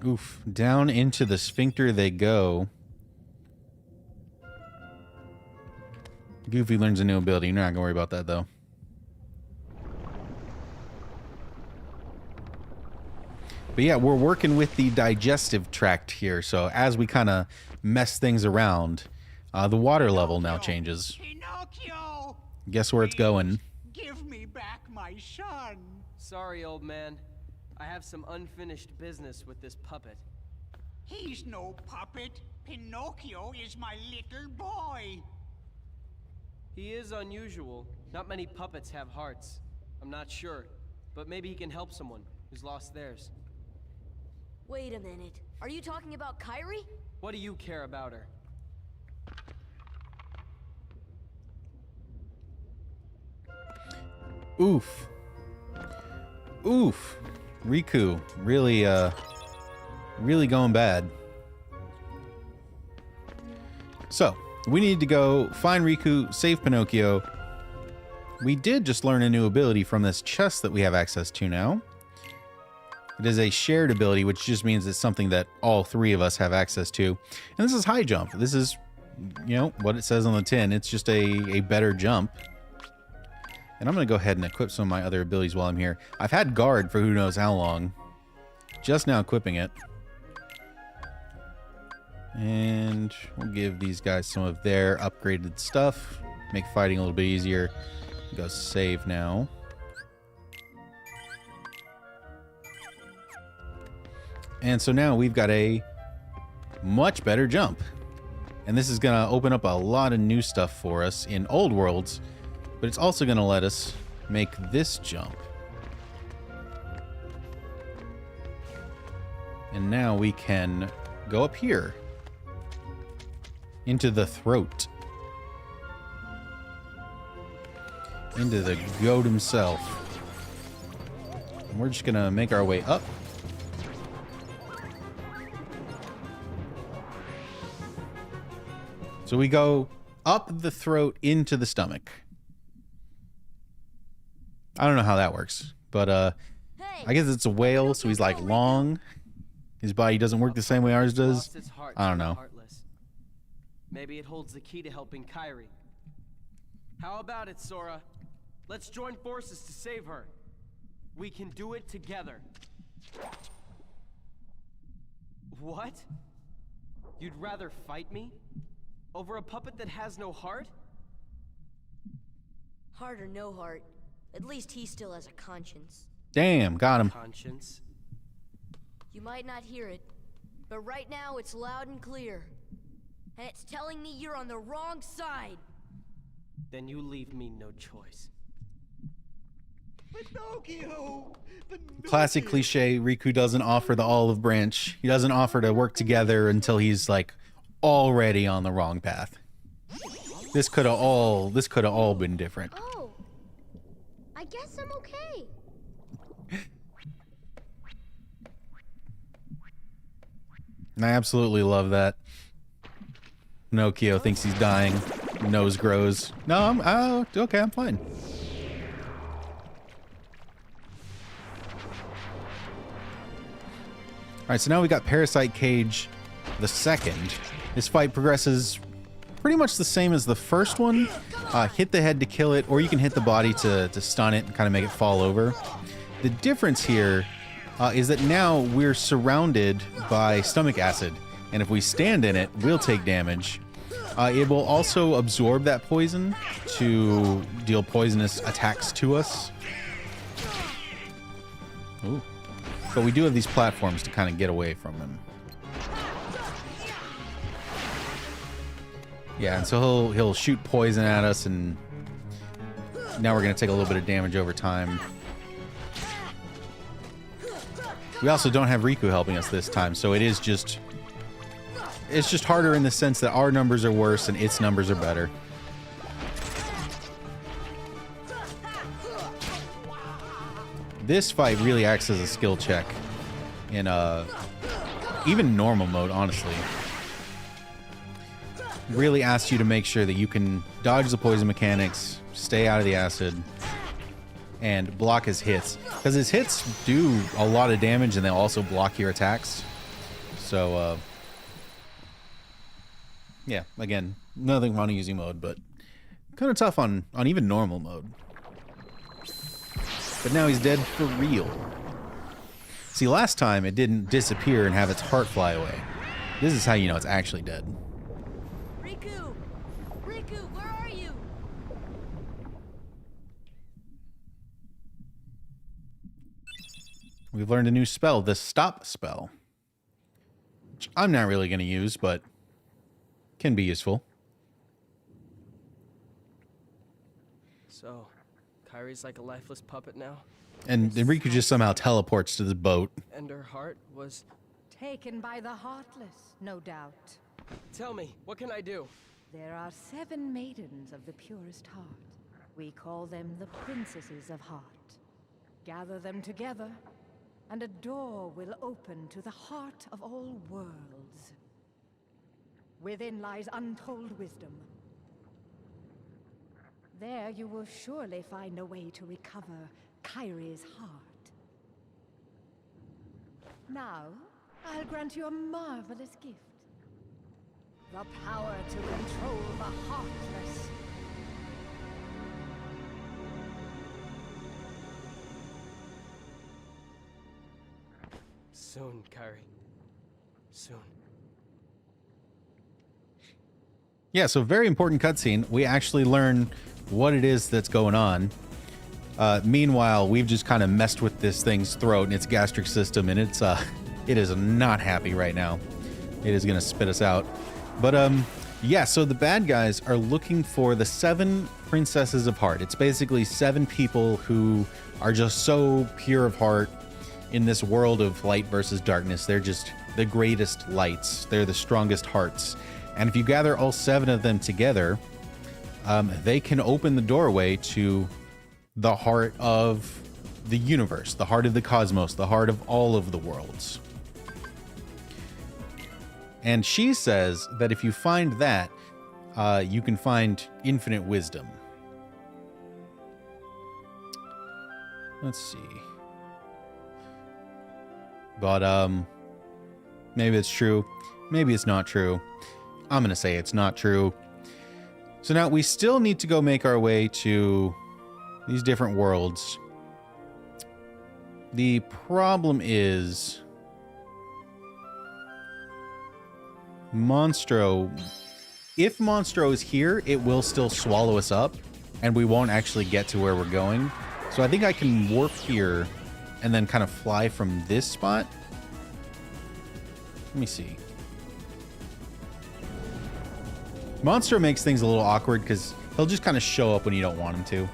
Oof, down into the sphincter they go. Goofy learns a new ability. You're not gonna worry about that though. But yeah, we're working with the digestive tract here, so as we kind of mess things around, the water level now changes. Pinocchio! Guess where it's going? Give me back my son. Sorry, old man. I have some unfinished business with this puppet. He's no puppet. Pinocchio is my little boy. He is unusual. Not many puppets have hearts. I'm not sure, but maybe he can help someone who's lost theirs. Wait a minute. Are you talking about Kairi? What do you care about her? Oof. Oof. Riku, really going bad. So, we need to go find Riku, save Pinocchio. We did just learn a new ability from this chest that we have access to now. It is a shared ability, which just means it's something that all three of us have access to. And this is high jump. This is, you know, what it says on the tin. It's just a better jump. And I'm going to go ahead and equip some of my other abilities while I'm here. I've had guard for who knows how long. Just now equipping it. And we'll give these guys some of their upgraded stuff. Make fighting a little bit easier. Go save now. And so now we've got a much better jump. And this is going to open up a lot of new stuff for us in old worlds. But it's also going to let us make this jump. And now we can go up here. Into the throat. Into the goat himself. And we're just going to make our way up. So we go up the throat into the stomach. I don't know how that works, but I guess it's a whale, so he's like long. His body doesn't work the same way ours does. I don't know. Maybe it holds the key to helping Kyrie. How about it, Sora? Let's join forces to save her. We can do it together. What? You'd rather fight me? Over a puppet that has no heart? Heart or no heart, at least he still has a conscience. Damn, got him. Conscience? You might not hear it, but right now it's loud and clear. And it's telling me you're on the wrong side. Then you leave me no choice. Pinocchio! Classic cliche, Riku doesn't offer the olive branch. He doesn't offer to work together until he's like already on the wrong path. This could have all been different. Oh, I guess I'm okay. And I absolutely love that. Pinocchio thinks he's dying. Nose grows. No, I'm okay, I'm fine. Alright, so now we got Parasite Cage the second. This fight progresses pretty much the same as the first one. Hit the head to kill it, or you can hit the body to stun it and kind of make it fall over. The difference here is that now we're surrounded by stomach acid, and if we stand in it, we'll take damage. It will also absorb that poison to deal poisonous attacks to us. Ooh. But we do have these platforms to kind of get away from him. Yeah, and so he'll shoot poison at us, and now we're going to take a little bit of damage over time. We also don't have Riku helping us this time, so it's just harder in the sense that our numbers are worse and its numbers are better. This fight really acts as a skill check in even normal mode, honestly. Really asks you to make sure that you can dodge the poison mechanics, stay out of the acid, and block his hits. Because his hits do a lot of damage and they'll also block your attacks. So, yeah, again, nothing on easy mode, but kind of tough on even normal mode. But now he's dead for real. See, last time it didn't disappear and have its heart fly away. This is how you know it's actually dead. Riku! Riku, where are you? We've learned a new spell, the Stop spell. Which I'm not really going to use, but can be useful. So, Kyrie's like a lifeless puppet now? And Riku just somehow teleports to the boat. And her heart was... Taken by the Heartless, no doubt. Tell me, what can I do? There are 7 maidens of the purest heart. We call them the Princesses of Heart. Gather them together, and a door will open to the heart of all worlds. Within lies untold wisdom. There you will surely find a way to recover Kyrie's heart. Now, I'll grant you a marvelous gift. The power to control the Heartless. Soon, Kyrie. Soon. Yeah, so very important cutscene. We actually learn what it is that's going on. Meanwhile, we've just kind of messed with this thing's throat and its gastric system, and it is not happy right now. It is going to spit us out. But yeah, so the bad guys are looking for the 7 Princesses of Heart. It's basically 7 people who are just so pure of heart in this world of light versus darkness. They're just the greatest lights. They're the strongest hearts. And if you gather all 7 of them together, they can open the doorway to the heart of the universe, the heart of the cosmos, the heart of all of the worlds. And she says that if you find that, you can find infinite wisdom. Let's see. But, maybe it's true. Maybe it's not true. I'm going to say it's not true. So now we still need to go make our way to these different worlds. The problem is Monstro. If Monstro is here, it will still swallow us up, and we won't actually get to where we're going. So I think I can warp here and then kind of fly from this spot. Let me see. Monstro makes things a little awkward because he'll just kind of show up when you don't want him to.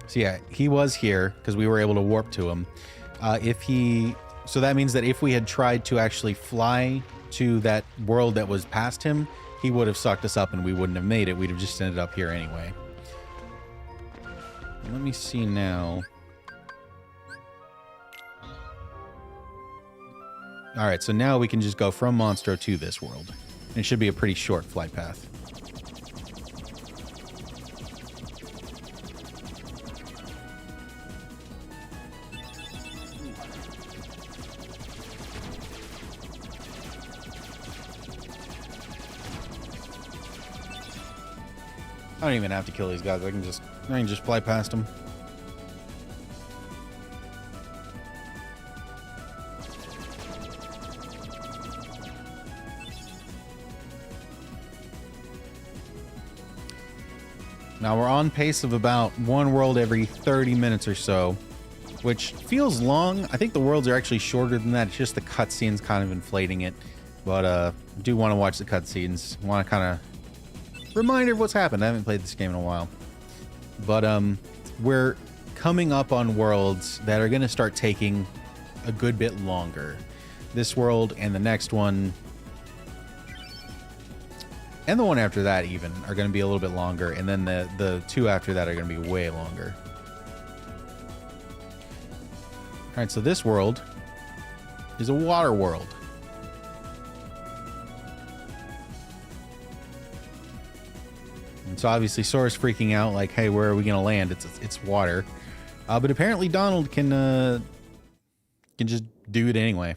So yeah, he was here because we were able to warp to him. So that means that if we had tried to actually fly to that world that was past him, he would have sucked us up and we wouldn't have made it. We'd have just ended up here anyway. Let me see now. All right, so now we can just go from Monstro to this world. It should be a pretty short flight path. I don't even have to kill these guys. I can just fly past them. Now we're on pace of about one world every 30 minutes or so, which feels long. I think the worlds are actually shorter than that. It's just the cutscenes kind of inflating it. But I do want to watch the cutscenes. Want to kind of reminder of what's happened. I haven't played this game in a while. But we're coming up on worlds that are going to start taking a good bit longer. This world and the next one, and the one after that even, are going to be a little bit longer. And then the two after that are going to be way longer. All right, so this world is a water world. And so obviously Sora's freaking out, like, hey, where are we going to land? It's water. But apparently Donald can just do it anyway.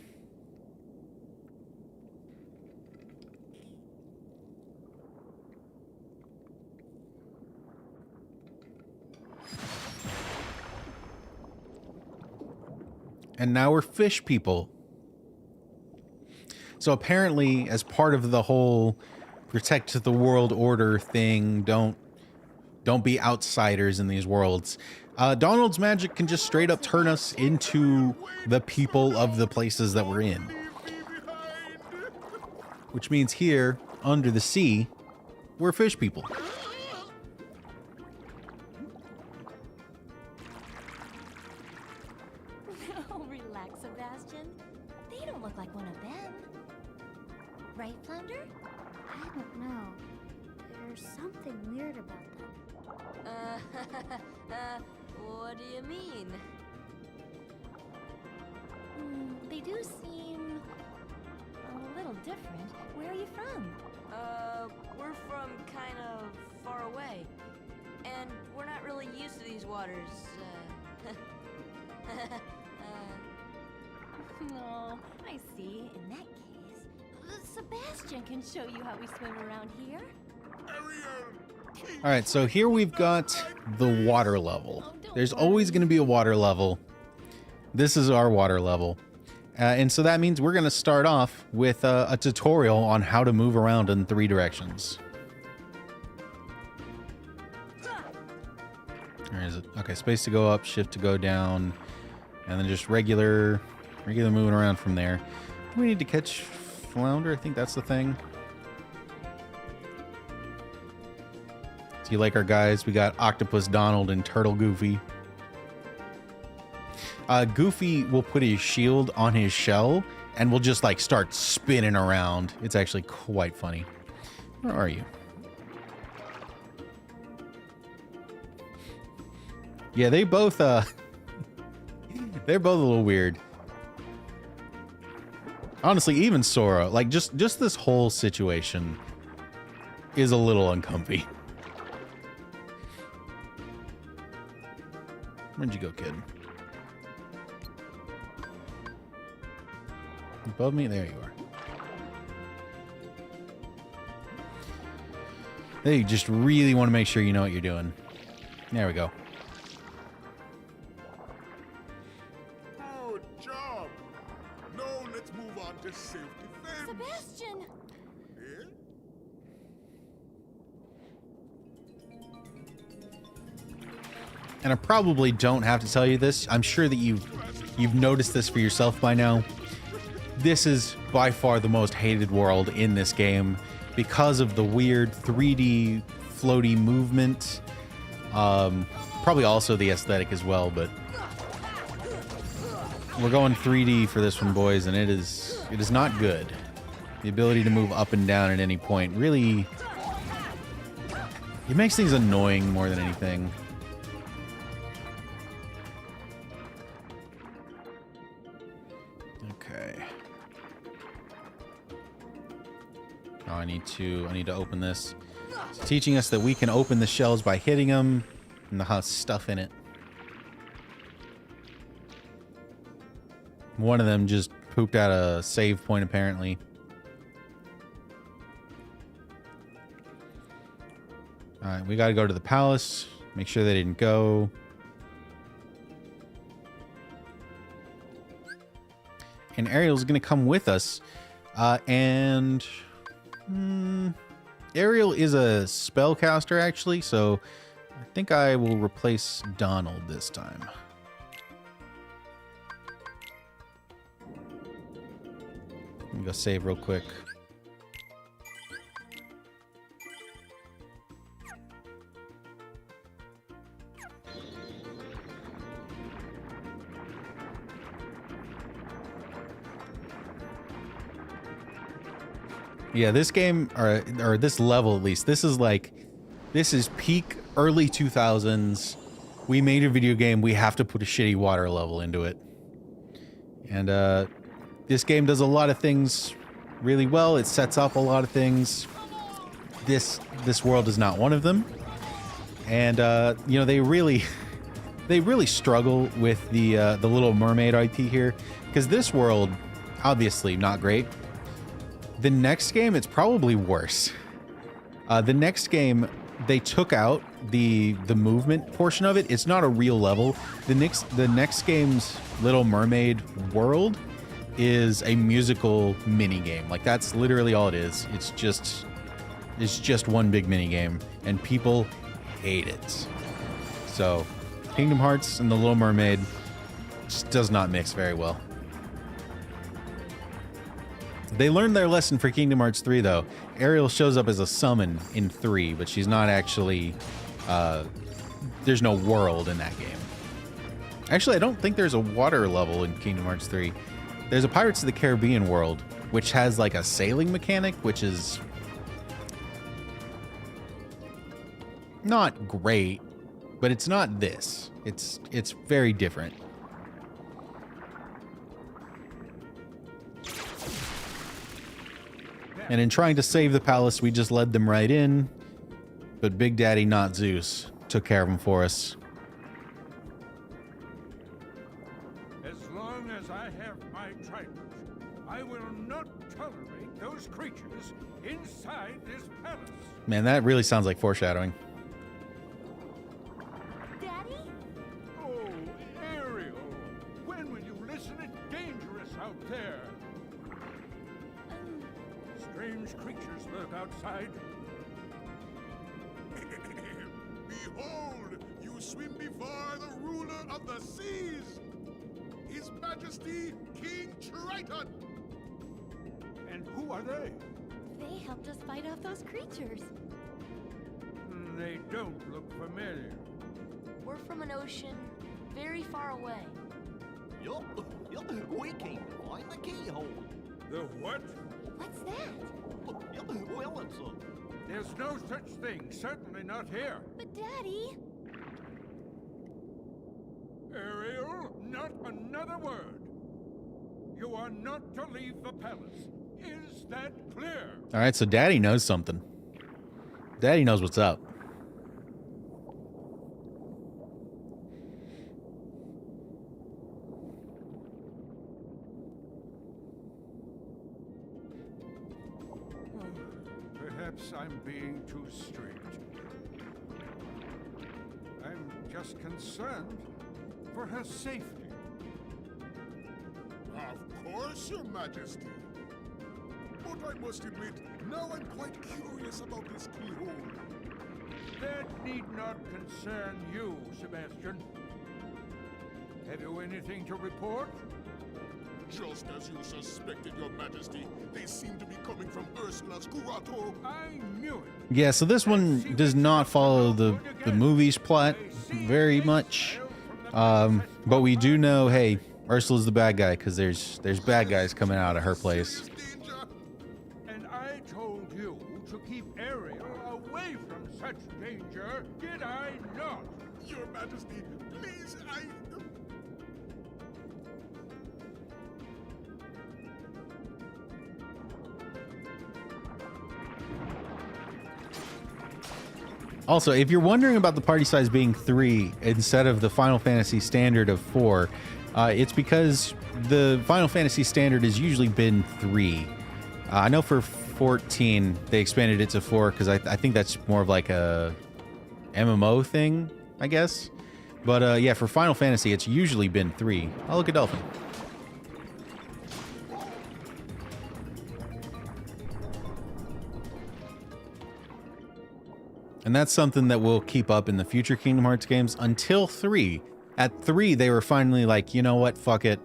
And now we're fish people. So apparently, as part of the whole protect the world order thing, don't be outsiders in these worlds, Donald's magic can just straight up turn us into the people of the places that we're in. Which means here, under the sea, we're fish people. Oh, relax, Sebastian. They don't look like one of them. Right, Flounder? I don't know. There's something weird about them. What do you mean? They do seem a little different. Where are you from? We're from kind of far away. And we're not really used to these waters, Oh, I see. In that case, Sebastian can show you how we swim around here. All right, so here we've got the water level. There's always going to be a water level. This is our water level. And so that means we're going to start off with a tutorial on how to move around in 3 directions. Where is it? Okay, space to go up, shift to go down, and then just regular moving around from there. Do we need to catch flounder? I think that's the thing. So you like our guys? We got Octopus Donald and Turtle Goofy. Goofy will put his shield on his shell and will just like start spinning around. It's actually quite funny. Where are you? Yeah, they both they're both a little weird. Honestly, even Sora, like just this whole situation is a little uncomfy. Where'd you go, kid? Above me? There you are. There, you just really want to make sure you know what you're doing. There we go. Good job. Now let's move on to self-defense. Sebastian! Eh? And I probably don't have to tell you this. I'm sure that you've noticed this for yourself by now. This is by far the most hated world in this game because of the weird 3D floaty movement. Probably also the aesthetic as well, but we're going 3D for this one, boys, and it is not good. The ability to move up and down at any point really, it makes things annoying more than anything. Okay. Oh, I need to open this. It's teaching us that we can open the shells by hitting them and has stuff in it. One of them just pooped out a save point, apparently. Alright, we gotta go to the palace. Make sure they didn't go. And Ariel's gonna come with us. Ariel is a spellcaster, actually, so I think I will replace Donald this time. Let me go save real quick. Yeah, this game, or this level at least, this is peak early 2000s. We made a video game, we have to put a shitty water level into it. And this game does a lot of things really well. It sets up a lot of things. This world is not one of them. And you know, they really struggle with the Little Mermaid IP here, because this world, obviously not great. The next game, it's probably worse. The next game, they took out the movement portion of it. It's not a real level. The next game's Little Mermaid world is a musical mini game. Like, that's literally all it is. It's just one big mini game, and people hate it. So, Kingdom Hearts and the Little Mermaid just does not mix very well. They learned their lesson for Kingdom Hearts 3, though. Ariel shows up as a summon in 3, but she's not actually... there's no world in that game. Actually, I don't think there's a water level in Kingdom Hearts 3. There's a Pirates of the Caribbean world, which has like a sailing mechanic, which is... not great, but it's not this. It's very different. And in trying to save the palace, we just led them right in. But Big Daddy, not Zeus, took care of them for us. As long as I have my Trident, I will not tolerate those creatures inside this palace. Man, that really sounds like foreshadowing. Daddy? Oh, Ariel, when will you listen? It's dangerous out there. Strange creatures lurk outside. Behold, you swim before the ruler of the seas, His Majesty King Trident. And who are they? They helped us fight off those creatures. They don't look familiar. We're from an ocean very far away. Yup, we came to find the keyhole. The what? What's that? Well, it's a... There's no such thing, certainly not here. But Daddy... Not another word. You are not to leave the palace. Is that clear? All right, so Daddy knows something. Daddy knows what's up. Perhaps I'm being too strict. I'm just concerned for her safety. Of course, Your Majesty. But I must admit, now I'm quite curious about this keyhole. That need not concern you, Sebastian. Have you anything to report? Just as you suspected, Your Majesty, they seem to be coming from Ursula's curato. I knew it. Yeah, so this one does not follow the movie's plot very much. But we do know, hey, Ursula's the bad guy because there's bad guys coming out of her place. And I told you to keep Ariel away from such danger, did I not? Your Majesty, please, Also, if you're wondering about the party size being 3 instead of the Final Fantasy standard of 4, it's because the Final Fantasy standard has usually been 3. I know for 14 they expanded it to 4 because I think that's more of like a MMO thing, I guess. But yeah, for Final Fantasy it's usually been 3. Oh, look at Dolphin. And that's something that we'll keep up in the future Kingdom Hearts games until 3. At 3, they were finally like, you know what, fuck it.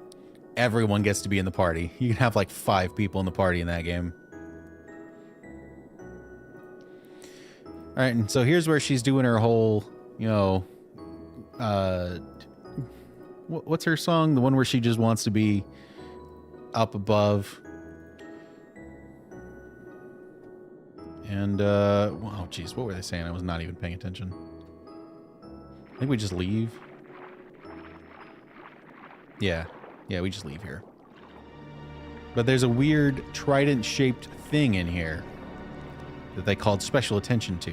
Everyone gets to be in the party. You can have like 5 people in the party in that game. Alright, and so here's where she's doing her whole, you know, what's her song? The one where she just wants to be up above. And, oh, geez, what were they saying? I was not even paying attention. I think we just leave. Yeah, we just leave here. But there's a weird trident-shaped thing in here that they called special attention to.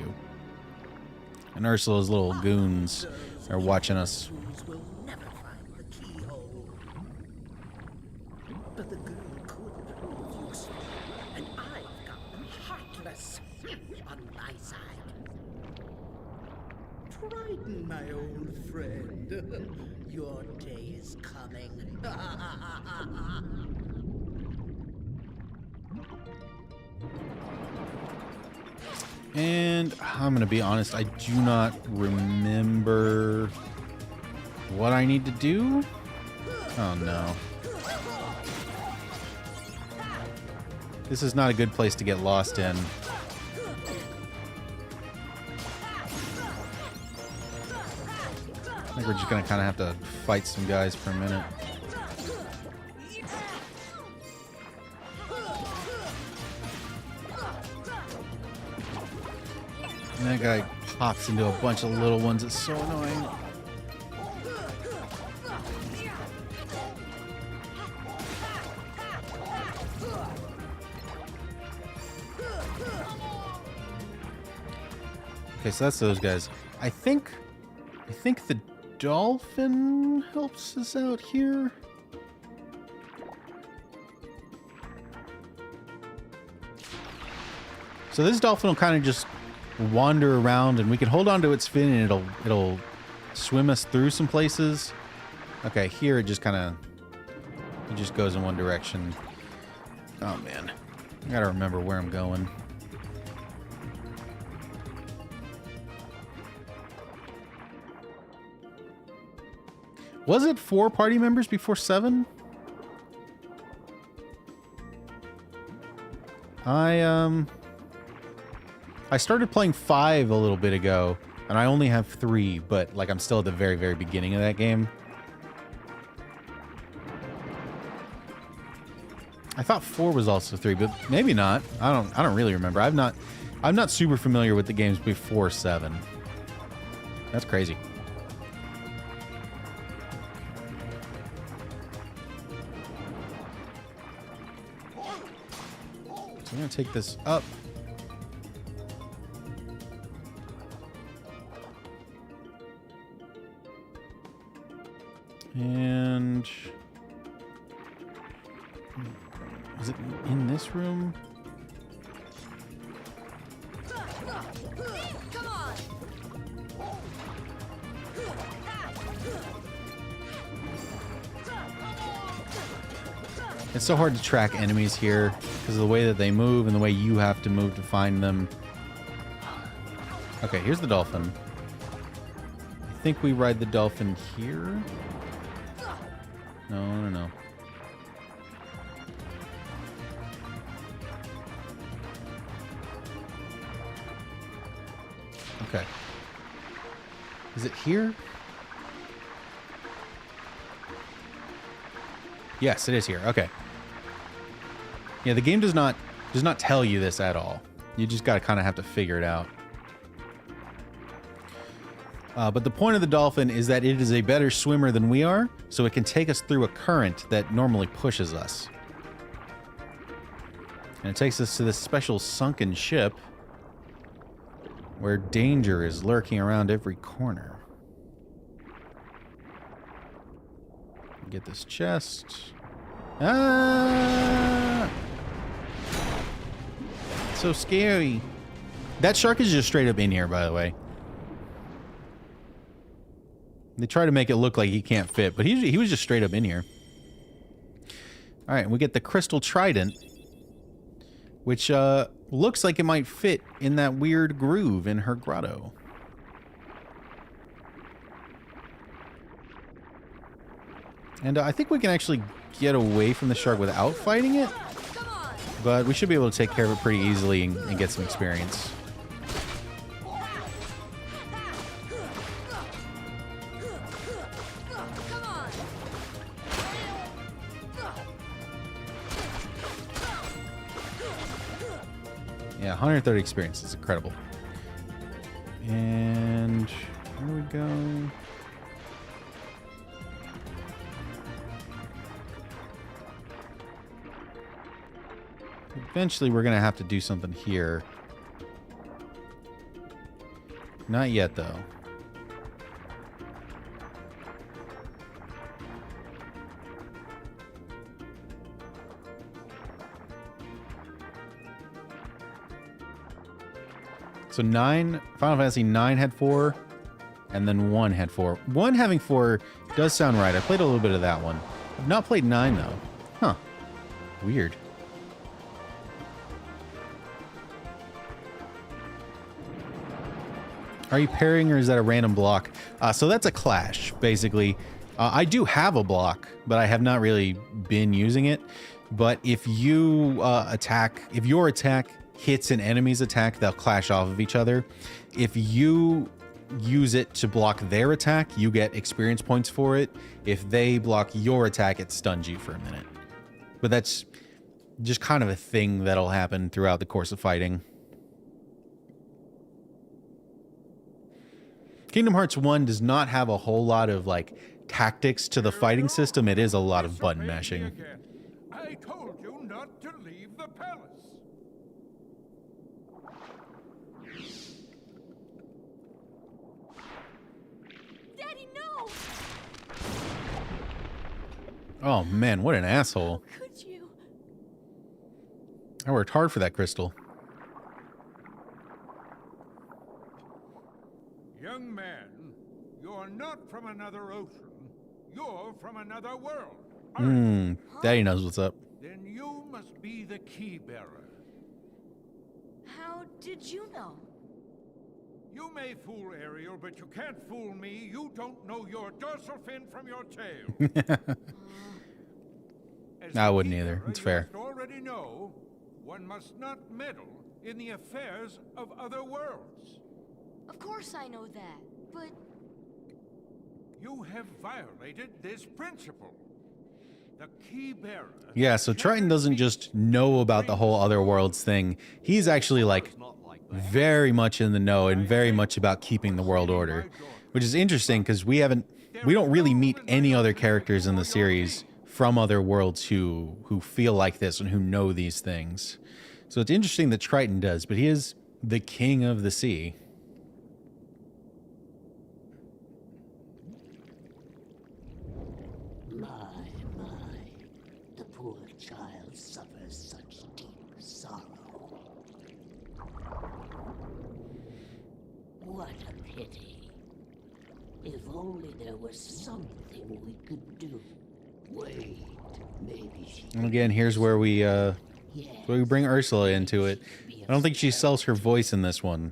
And Ursula's little goons are watching us. Will never find the keyhole. But the girl could prove useful, and I've got the heartless on my side. Trident, my old friend, your day is coming. And I'm going to be honest, I do not remember what I need to do. Oh no. This is not a good place to get lost in. I think we're just going to kind of have to fight some guys for a minute. And that guy pops into a bunch of little ones. It's so annoying. Okay, so that's those guys. I think the dolphin helps us out here. So this dolphin will kind of just wander around, and we can hold on to its fin, and it'll swim us through some places. Okay, here it just goes in one direction. Oh man, I gotta remember where I'm going. Was it 4 party members before 7? I started playing 5 a little bit ago, and I only have 3, but like I'm still at the very, very beginning of that game. I thought 4 was also 3, but maybe not. I don't really remember. I'm not super familiar with the games before 7. That's crazy. gonna take this up. And is it in this room? Come on! It's so hard to track enemies here because of the way that they move and the way you have to move to find them. Okay, here's the dolphin. I think we ride the dolphin here. No. Okay. Is it here? Yes, it is here. Okay. Yeah, the game does not tell you this at all. You just gotta kind of have to figure it out. But the point of the dolphin is that it is a better swimmer than we are, so it can take us through a current that normally pushes us. And it takes us to this special sunken ship where danger is lurking around every corner. Get this chest. Ah! So scary. That shark is just straight up in here, by the way. They try to make it look like he can't fit, but he was just straight up in here. All right, we get the crystal trident, which looks like it might fit in that weird groove in her grotto. And I think we can actually get away from the shark without fighting it, but we should be able to take care of it pretty easily and get some experience. Yeah, 130 experience is incredible. And where do we go? Eventually, we're going to have to do something here. Not yet, though. So Final Fantasy 9 had 4, and then 1 had 4. 1 having 4 does sound right. I played a little bit of that one. I've not played 9, though. Huh. Weird. Are you parrying, or is that a random block? So that's a clash, basically. I do have a block, but I have not really been using it. But if you if your attack hits an enemy's attack, they'll clash off of each other. If you use it to block their attack, you get experience points for it. If they block your attack, it stuns you for a minute. But that's just kind of a thing that'll happen throughout the course of fighting. Kingdom Hearts 1 does not have a whole lot of like tactics to the fighting system. It is a lot of button mashing. I told you not to leave the palace. Daddy, no! Oh man, what an asshole. How could you? I worked hard for that crystal. Young man, you're not from another ocean. You're from another world. Daddy knows what's up. Then you must be the key bearer. How did you know? You may fool Ariel, but you can't fool me. You don't know your dorsal fin from your tail. I wouldn't either. It's fair. You must already know one must not meddle in the affairs of other worlds. Of course I know that, but... You have violated this principle. The key bearer... Yeah, so Trident doesn't just know about the whole other worlds thing. He's actually like very much in the know and very much about keeping the world order, which is interesting because we don't really meet any other characters in the series from other worlds who feel like this and who know these things. So it's interesting that Trident does, but he is the king of the sea. The poor child suffers such deep sorrow. What a pity. If only there was something we could do. Wait, maybe she... And again, here's where we bring Ursula into it. I don't think she sells her voice in this one.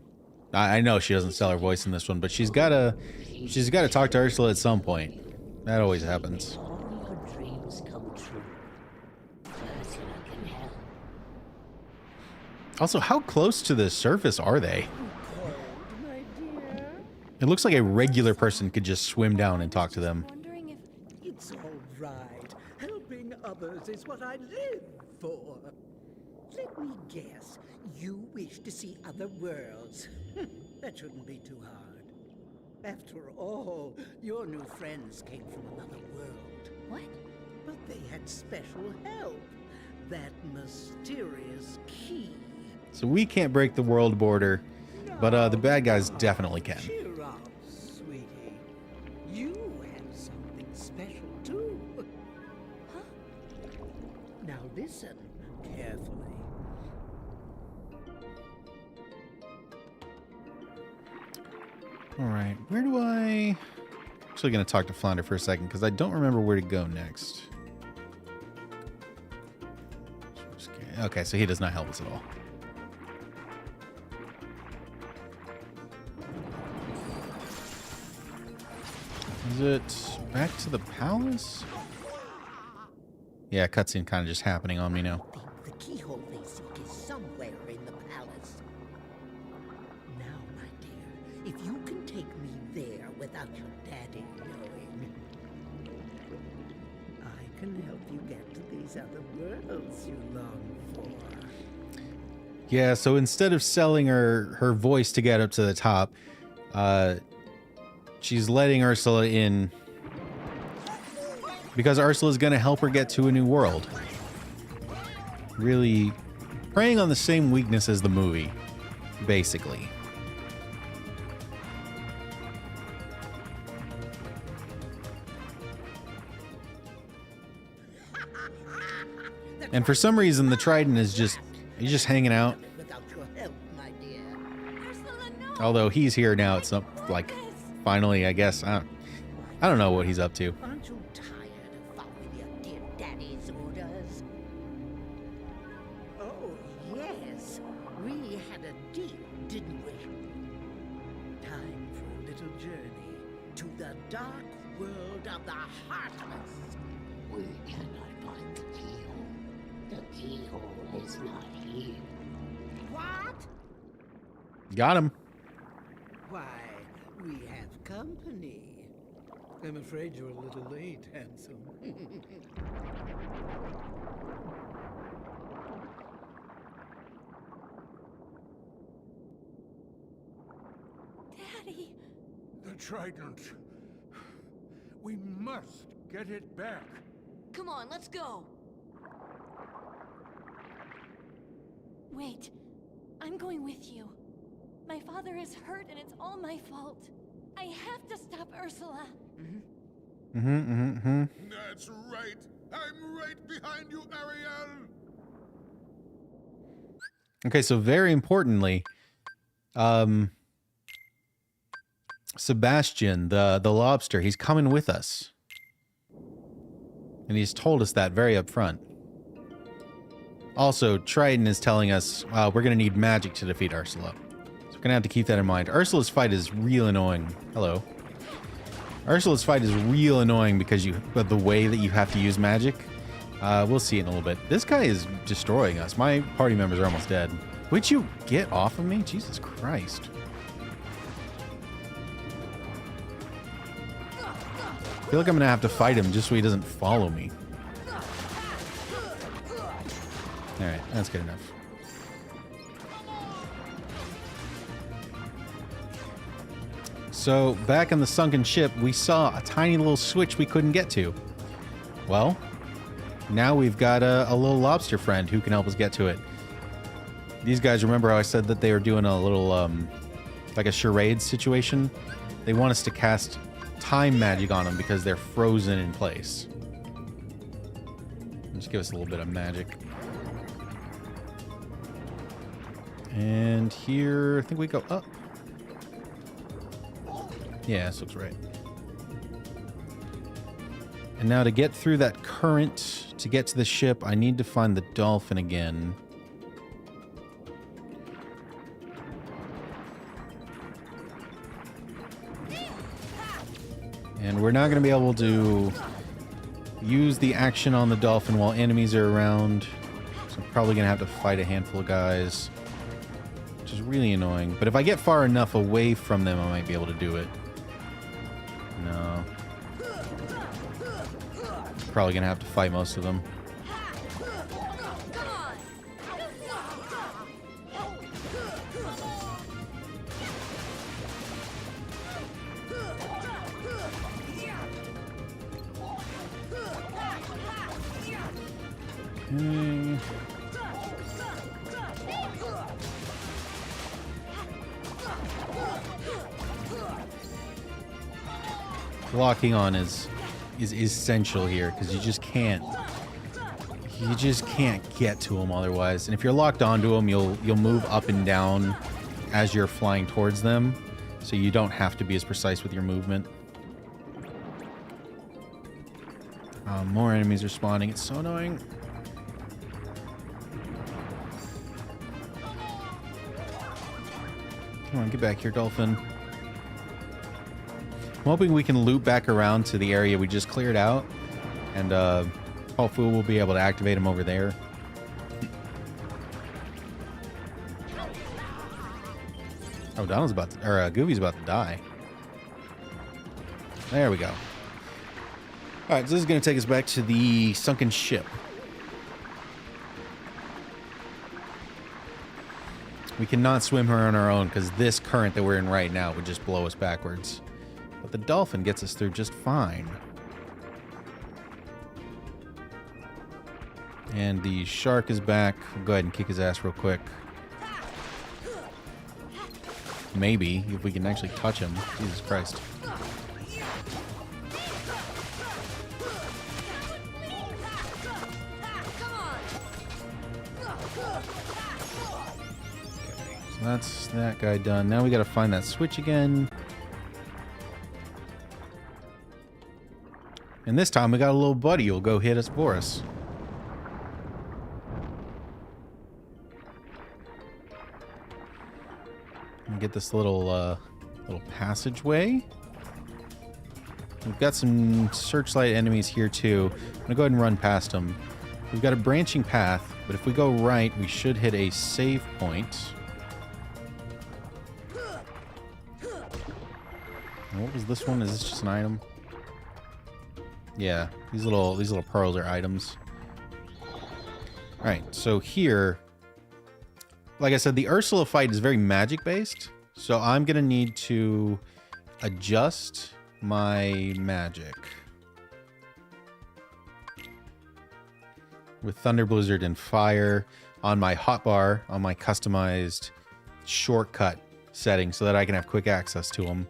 I know she doesn't sell her voice in this one, but she's gotta talk to Ursula at some point. That always happens. Also, how close to the surface are they? It looks like a regular person could just swim down and talk to them. It's all right. Helping others is what I live for. Let me guess. You wish to see other worlds. That shouldn't be too hard. After all, your new friends came from another world. What? But they had special help. That mysterious key. So we can't break the world border, but the bad guys definitely can. Cheer up, sweetie. You have something special too. Huh? Now listen carefully. All right, where do I... I'm actually going to talk to Flounder for a second because I don't remember where to go next. Okay, so he does not help us at all. Is it back to the palace? Yeah, cutscene kind of just happening on me now. The keyhole they seek is somewhere in the palace. Now, my dear, if you can take me there without your daddy knowing, I can help you get to these other worlds you long for. Yeah, so instead of selling her voice to get up to the top, she's letting Ursula in because Ursula's going to help her get to a new world. Really preying on the same weakness as the movie, basically. And for some reason, the Trident is he's just hanging out. Although he's here now, it's not like finally, I guess. I don't know what he's up to. Aren't you tired of following your dear daddy's orders? Oh, yes. We had a deal, didn't we? Time for a little journey to the dark world of the Heartless. We cannot find the keyhole. The keyhole is not here. What? Got him. Why, we have company. I'm afraid you're a little late, handsome. Daddy! The Trident. We must get it back. Come on, let's go. Wait, I'm going with you. My father is hurt and it's all my fault. I have to stop Ursula. That's right. I'm right behind you, Ariel. Okay, so very importantly, Sebastian, the lobster, he's coming with us. And he's told us that very up front. Also, Trident is telling us we're going to need magic to defeat Ursula. So we're going to have to keep that in mind. Ursula's fight is real annoying. Hello. Ursula's fight is real annoying because of the way that you have to use magic. We'll see it in a little bit. This guy is destroying us. My party members are almost dead. Would you get off of me? Jesus Christ. I feel like I'm going to have to fight him just so he doesn't follow me. Alright, that's good enough. So, back on the sunken ship, we saw a tiny little switch we couldn't get to. Well, now we've got a little lobster friend who can help us get to it. These guys, remember how I said that they were doing a little, like a charade situation? They want us to cast time magic on them because they're frozen in place. Just give us a little bit of magic. And here, I think we go up. Yeah, this looks right. And now to get through that current, to get to the ship, I need to find the dolphin again. And we're not going to be able to use the action on the dolphin while enemies are around. So I'm probably going to have to fight a handful of guys, which is really annoying. But if I get far enough away from them, I might be able to do it. No. Probably going to have to fight most of them. Locking on is essential here because you just can't get to them otherwise. And if you're locked onto them, you'll move up and down as you're flying towards them, so you don't have to be as precise with your movement. More enemies are spawning. It's so annoying. Come on, get back here, dolphin. I'm hoping we can loop back around to the area we just cleared out, and hopefully we'll be able to activate him over there. Oh, Donald's about to, or Goofy's about to die. There we go. All right, so this is going to take us back to the sunken ship. We cannot swim her on our own because this current that we're in right now would just blow us backwards. But the dolphin gets us through just fine. And the shark is back. We'll go ahead and kick his ass real quick. Maybe, if we can actually touch him. Jesus Christ. So that's that guy done. Now we gotta find that switch again. And this time we got a little buddy who'll go hit us for us. And get this little passageway. We've got some searchlight enemies here too. I'm gonna go ahead and run past them. We've got a branching path, but if we go right, we should hit a save point. And what was this one? Is this just an item? Yeah, these little pearls are items. All right, so here, like I said, the Ursula fight is very magic based, so I'm gonna need to adjust my magic with Thunder, Blizzard, and Fire on my hotbar, on my customized shortcut setting, so that I can have quick access to them,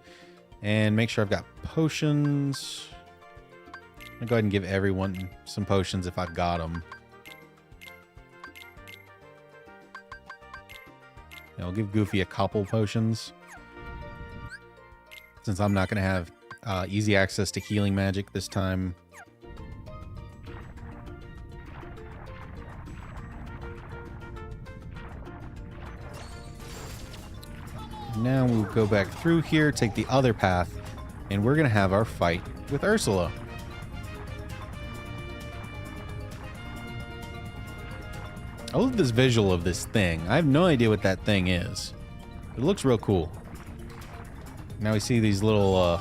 and make sure I've got potions. I'm gonna go ahead and give everyone some potions if I've got them. Yeah, I'll give Goofy a couple potions, since I'm not gonna have easy access to healing magic this time. Now we'll go back through here, take the other path, and we're gonna have our fight with Ursula. I love this visual of this thing. I have no idea what that thing is. It looks real cool. Now we see these little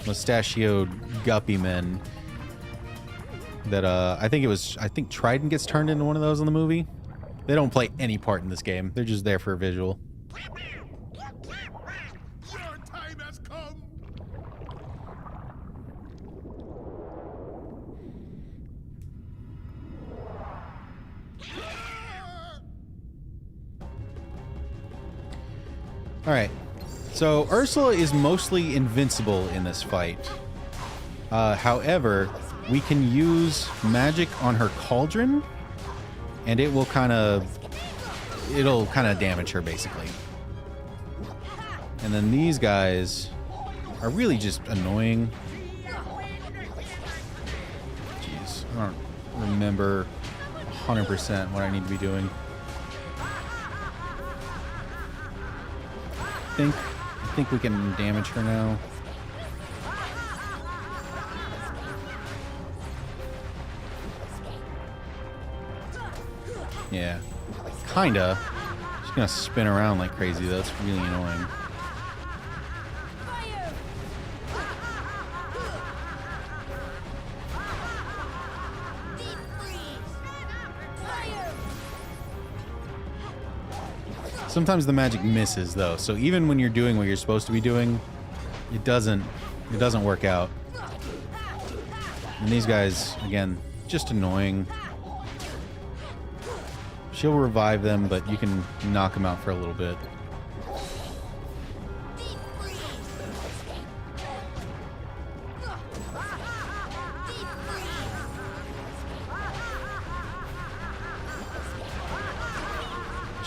mustachioed guppy men that I think Trident gets turned into one of those in the movie. They don't play any part in this game. They're just there for a visual. Your time has come. Alright. So Ursula is mostly invincible in this fight. However, we can use magic on her cauldron, and it'll kind of damage her, basically. And then these guys are really just annoying. Jeez, I don't remember 100% what I need to be doing. I think we can damage her now. Yeah, kinda. She's gonna spin around like crazy. That's really annoying. Sometimes the magic misses though, so even when you're doing what you're supposed to be doing, it doesn't work out. And these guys, again, just annoying. She'll revive them, but you can knock them out for a little bit.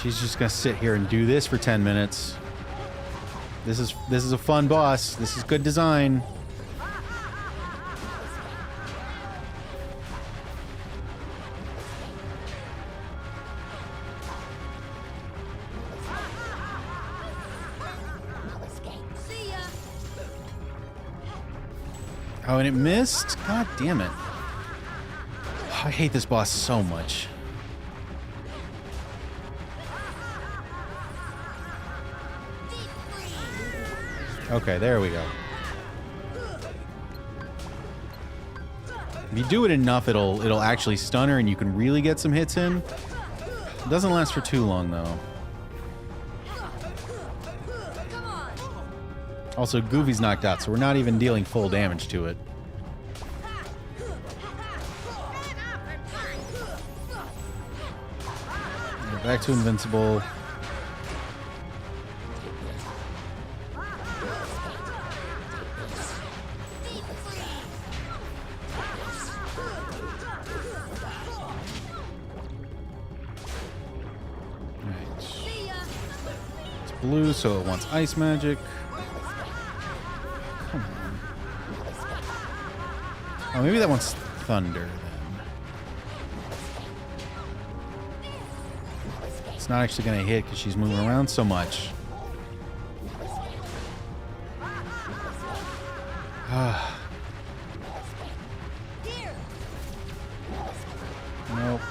She's just gonna sit here and do this for 10 minutes. This is a fun boss. This is good design. Oh, and it missed? God damn it. I hate this boss so much. Okay, there we go. If you do it enough, it'll actually stun her and you can really get some hits in. It doesn't last for too long though. Also, Goofy's knocked out, so we're not even dealing full damage to it. Back to invincible. Blue, so it wants ice magic. Come on. Oh, maybe that wants thunder then. It's not actually going to hit because she's moving around so much. Nope.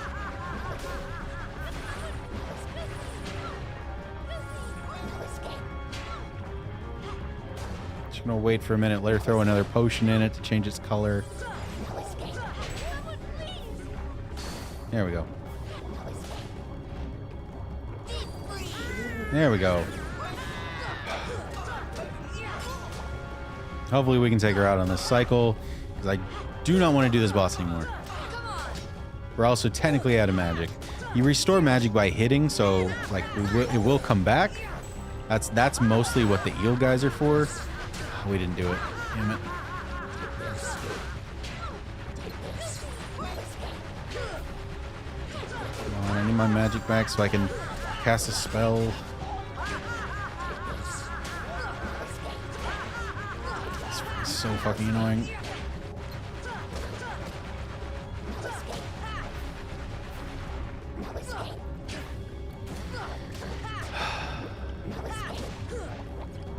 Just gonna wait for a minute, let her throw another potion in it to change its color. There we go. There we go. Hopefully we can take her out on this cycle, because I do not want to do this boss anymore. We're also technically out of magic. You restore magic by hitting, so like it will come back. That's mostly what the eel guys are for. We didn't do it. Damn it. Come on, I need my magic back so I can cast a spell. It's so fucking annoying.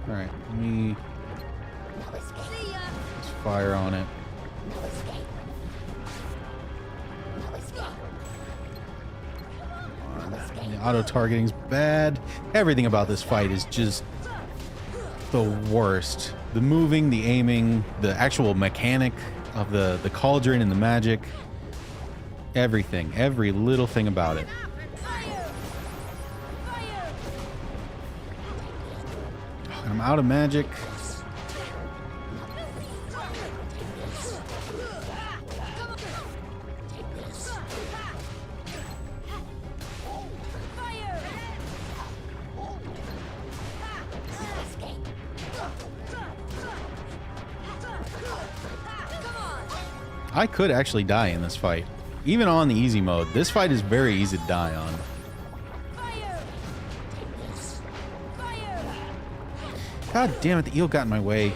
Alright, let me just fire on it. The auto-targeting's bad. Everything about this fight is just the worst. The moving, the aiming, the actual mechanic of the cauldron and the magic. Everything. Every little thing about it. I'm out of magic. I could actually die in this fight. Even on the easy mode, this fight is very easy to die on. God damn it, the eel got in my way.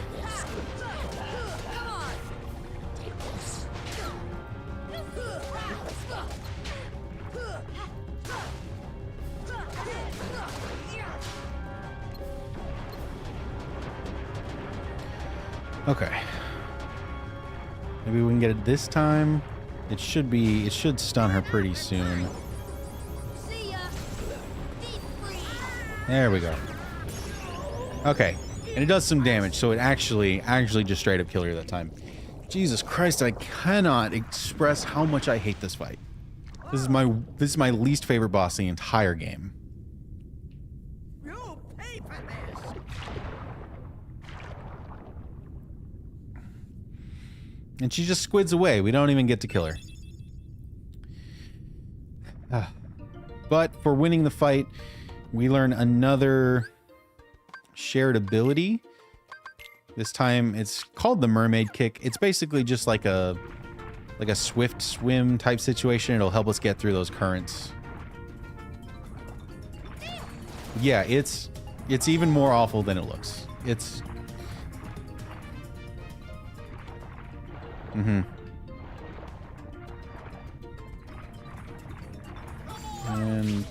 Okay. Maybe we can get it this time. It should stun her pretty soon. There we go. Okay. And it does some damage, so it actually just straight up killed her that time. Jesus Christ, I cannot express how much I hate this fight. This is my least favorite boss in the entire game. You'll pay for this. And she just squids away. We don't even get to kill her. But for winning the fight, we learn another shared ability. This time it's called the mermaid kick. It's basically just like a swift swim type situation. It'll help us get through those currents. Yeah, it's even more awful than it looks. It's and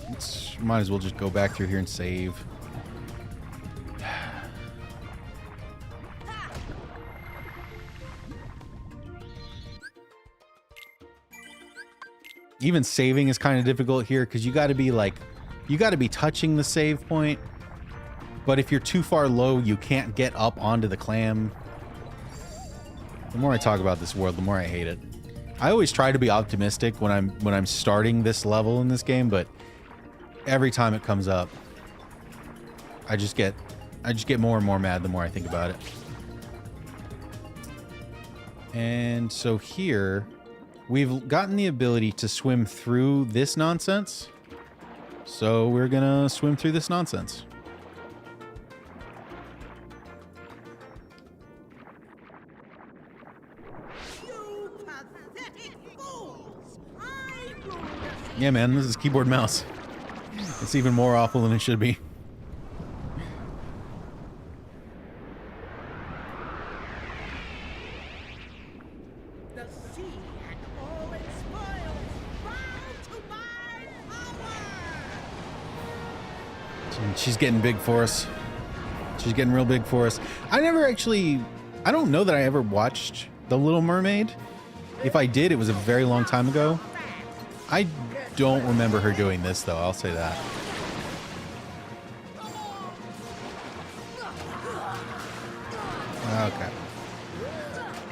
might as well just go back through here and save. Even saving is kind of difficult here because you got to be touching the save point. But if you're too far low, you can't get up onto the clam. The more I talk about this world, the more I hate it. I always try to be optimistic when I'm starting this level in this game, but every time it comes up, I just get more and more mad the more I think about it. And so here, we've gotten the ability to swim through this nonsense. So we're gonna swim through this nonsense. Yeah, man, this is keyboard mouse. It's even more awful than it should be. The sea and all its spoils bow to my power. She's getting big for us. She's getting real big for us. I don't know that I ever watched The Little Mermaid. If I did, it was a very long time ago. I don't remember her doing this, though. I'll say that. Okay.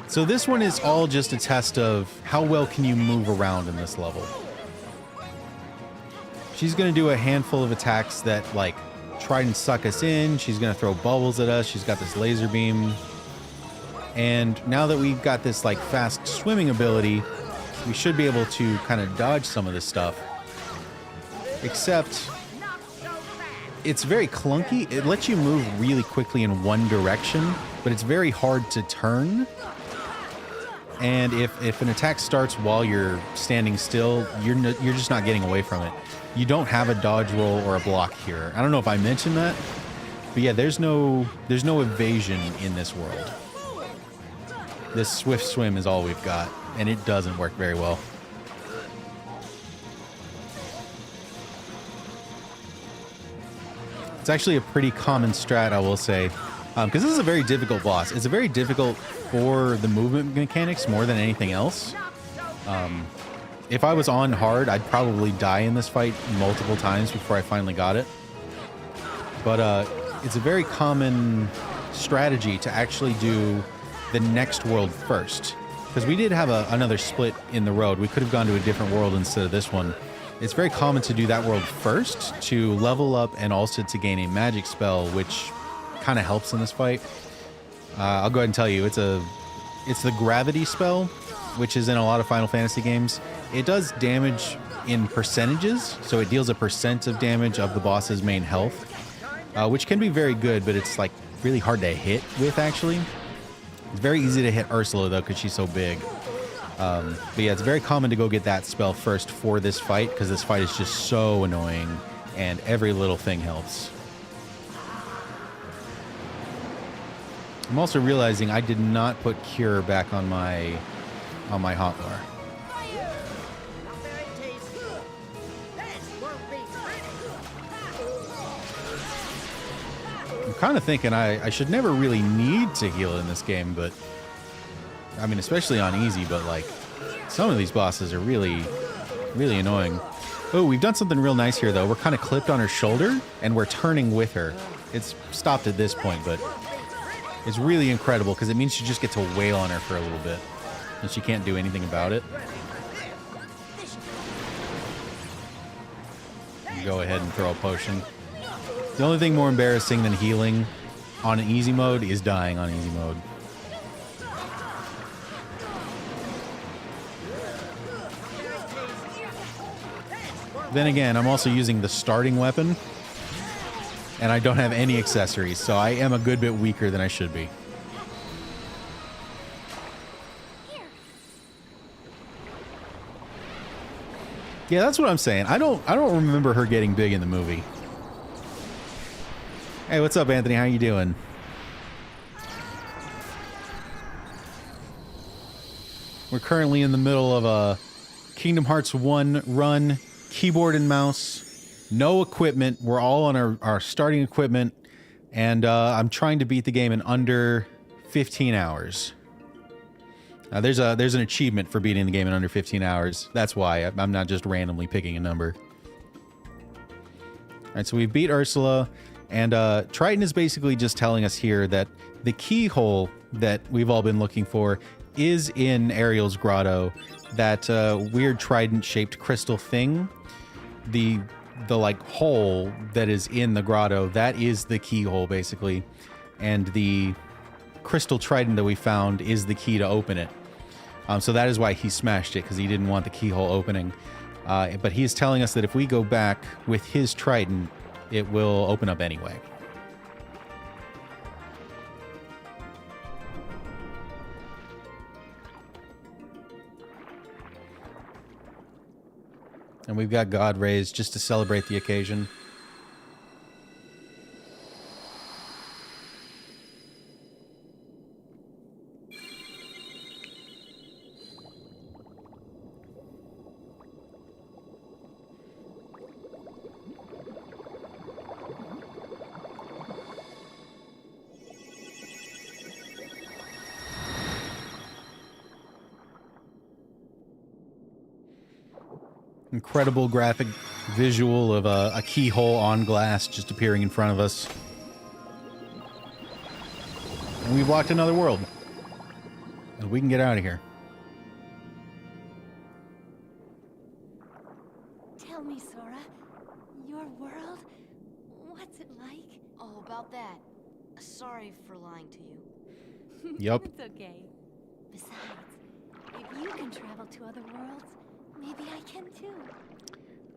So this one is all just a test of how well can you move around in this level. She's going to do a handful of attacks that, like, try and suck us in. She's going to throw bubbles at us. She's got this laser beam. And now that we've got this, like, fast swimming ability, we should be able to kind of dodge some of this stuff. Except it's very clunky. It lets you move really quickly in one direction, but it's very hard to turn. And if an attack starts while you're standing still, you're just not getting away from it. You don't have a dodge roll or a block here. I don't know if I mentioned that, but yeah, there's no evasion in this world. This swift swim is all we've got, and it doesn't work very well. It's actually a pretty common strat, I will say, because this is a very difficult boss. It's very difficult for the movement mechanics more than anything else. If I was on hard, I'd probably die in this fight multiple times before I finally got it. But it's a very common strategy to actually do the next world first. Because we did have another split in the road. We could have gone to a different world instead of this one. It's very common to do that world first to level up and also to gain a magic spell, which kind of helps in this fight. I'll go ahead and tell you, it's the gravity spell, which is in a lot of Final Fantasy games. It does damage in percentages, so it deals a % of damage of the boss's main health, which can be very good, but it's like really hard to hit with, actually. It's very easy to hit Ursula, though, because she's so big. But yeah, it's very common to go get that spell first for this fight, because this fight is just so annoying, and every little thing helps. I'm also realizing I did not put Cure back on my hotbar. I'm kind of thinking I should never really need to heal in this game, but I mean, especially on easy, but like some of these bosses are really, really annoying. Oh, we've done something real nice here though. We're kind of clipped on her shoulder and we're turning with her. It's stopped at this point, but it's really incredible because it means you just get to wail on her for a little bit and she can't do anything about it. You go ahead and throw a potion. The only thing more embarrassing than healing on an easy mode is dying on easy mode. Then again, I'm also using the starting weapon, and I don't have any accessories, so I am a good bit weaker than I should be. Yeah, that's what I'm saying. I don't remember her getting big in the movie. Hey, what's up, Anthony? How you doing? We're currently in the middle of a Kingdom Hearts 1 run, keyboard and mouse, no equipment. We're all on our starting equipment, and I'm trying to beat the game in under 15 hours. Now, there's an achievement for beating the game in under 15 hours. That's why I'm not just randomly picking a number. All right, so we beat Ursula, and Trident is basically just telling us here that the keyhole that we've all been looking for is in Ariel's grotto. That weird trident-shaped crystal thing, the like hole that is in the grotto, that is the keyhole basically, and the crystal trident that we found is the key to open it. So that is why he smashed it, because he didn't want the keyhole opening. But he is telling us that if we go back with his trident, it will open up anyway. And we've got God raised just to celebrate the occasion. Incredible graphic visual of a keyhole on glass just appearing in front of us. And we've walked another world. And we can get out of here. Tell me, Sora, your world, what's it like? Oh, about that. Sorry for lying to you. Yep. It's okay. Besides, if you can travel to other worlds, maybe I can too.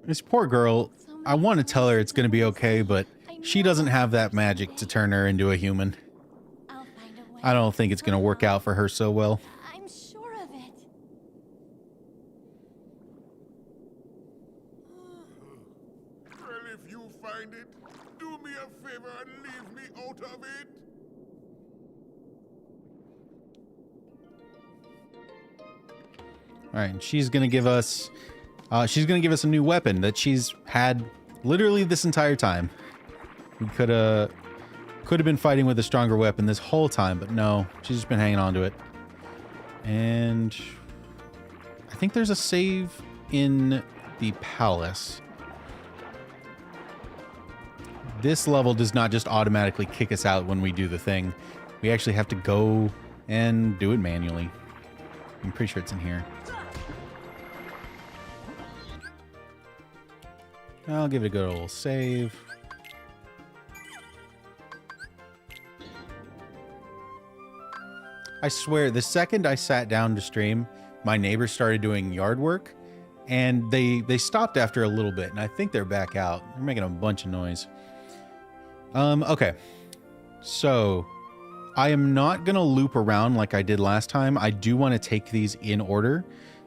This poor girl, I want to tell her it's going to be okay, but she doesn't have that magic to turn her into a human. I don't think it's going to work out for her so well. I'm sure of it. Well, if you find it, do me a favor and leave me out of it. All right, and she's going to give us a new weapon that she's had literally this entire time. We could have been fighting with a stronger weapon this whole time, but no, she's just been hanging on to it. And I think there's a save in the palace. This level does not just automatically kick us out when we do the thing. We actually have to go and do it manually. I'm pretty sure it's in here. I'll give it a good old save. I swear, the second I sat down to stream, my neighbors started doing yard work, and they stopped after a little bit, and I think they're back out. They're making a bunch of noise. Okay. So, I am not going to loop around like I did last time. I do want to take these in order.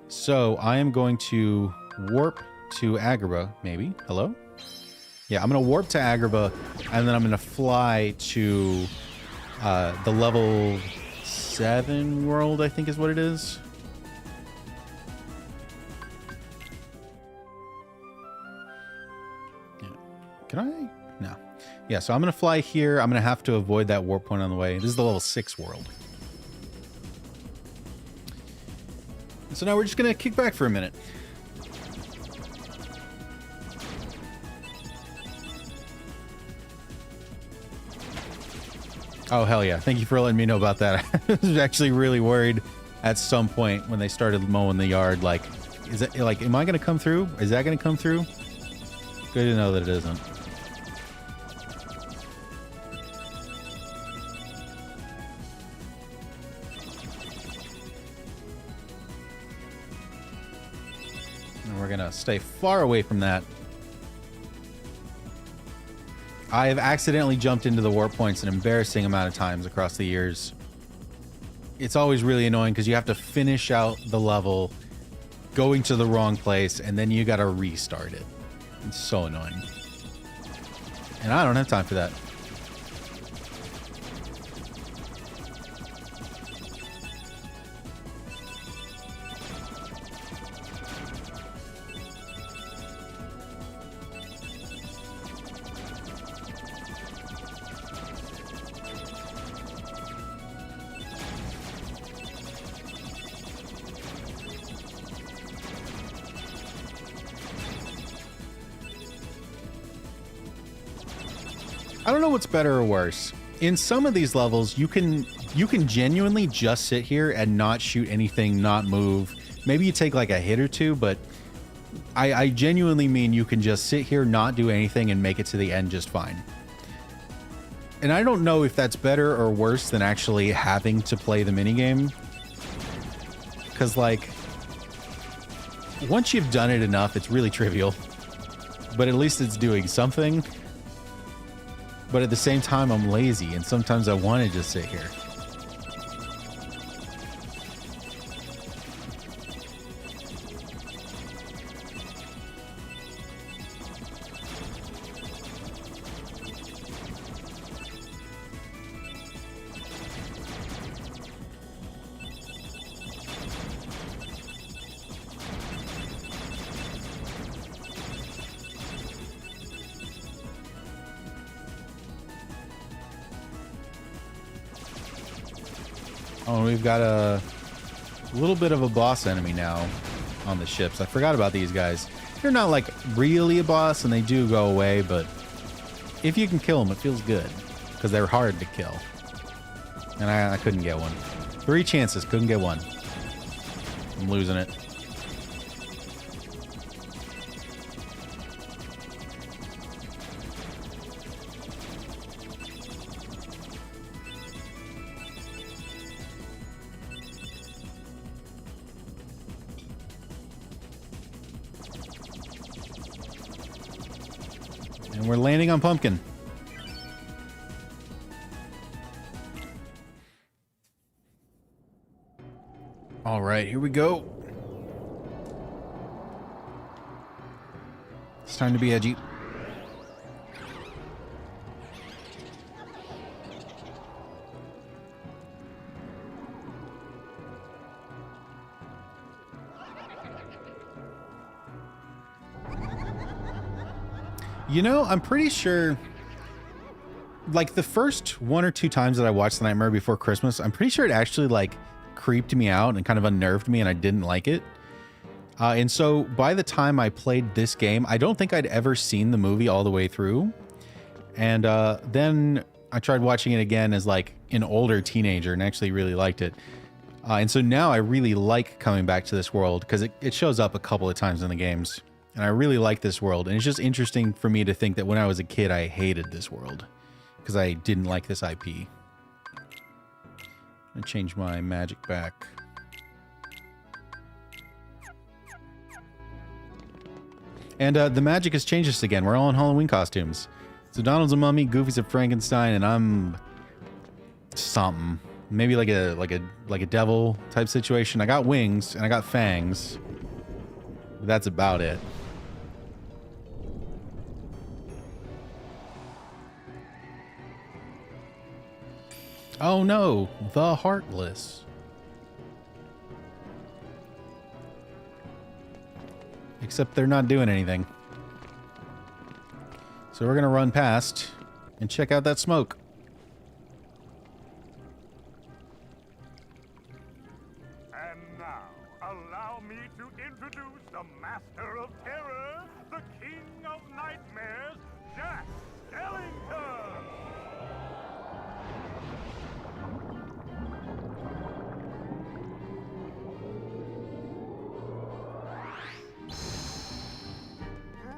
So I am going to warp to Agrabah, maybe. Hello? Yeah, I'm going to warp to Agrabah, and then I'm going to fly to the level 7 world, I think is what it is. Yeah. Can I? No. Yeah, so I'm going to fly here. I'm going to have to avoid that warp point on the way. This is the level 6 world. So now we're just going to kick back for a minute. Oh, hell yeah. Thank you for letting me know about that. I was actually really worried at some point when they started mowing the yard. Like, is it like, am I going to come through? Is that going to come through? Good to know that it isn't. And we're going to stay far away from that. I have accidentally jumped into the warp points an embarrassing amount of times across the years. It's always really annoying because you have to finish out the level going to the wrong place and then you got to restart it. It's so annoying. And I don't have time for that. I don't know what's better or worse. In some of these levels, you can genuinely just sit here and not shoot anything, not move. Maybe you take like a hit or two, but I genuinely mean you can just sit here, not do anything, and make it to the end just fine. And I don't know if that's better or worse than actually having to play the minigame. Because, like, once you've done it enough, it's really trivial. But at least it's doing something. But at the same time, I'm lazy, and sometimes I want to just sit here. Oh, we've got a little bit of a boss enemy now on the ships. I forgot about these guys. They're not like really a boss, and they do go away, but if you can kill them, it feels good because they're hard to kill. And I couldn't get one. 3 chances, couldn't get one. I'm losing it. And we're landing on Pumpkin. All right, here we go. It's time to be edgy. You know, I'm pretty sure, like, the first 1 or 2 times that I watched The Nightmare Before Christmas, I'm pretty sure it actually, like, creeped me out and kind of unnerved me, and I didn't like it. And so by the time I played this game, I don't think I'd ever seen the movie all the way through. And then I tried watching it again as, like, an older teenager and actually really liked it. And so now I really like coming back to this world because it shows up a couple of times in the games. And I really like this world. And it's just interesting for me to think that when I was a kid, I hated this world because I didn't like this IP. I'm going to change my magic back. And the magic has changed us again. We're all in Halloween costumes. So Donald's a mummy, Goofy's a Frankenstein, and I'm something. Maybe like a devil type situation. I got wings and I got fangs. But that's about it. Oh no, the Heartless. Except they're not doing anything. So we're gonna run past and check out that smoke. And now, allow me to introduce the Master of Terror, the King of Nightmares, Jack Skellington!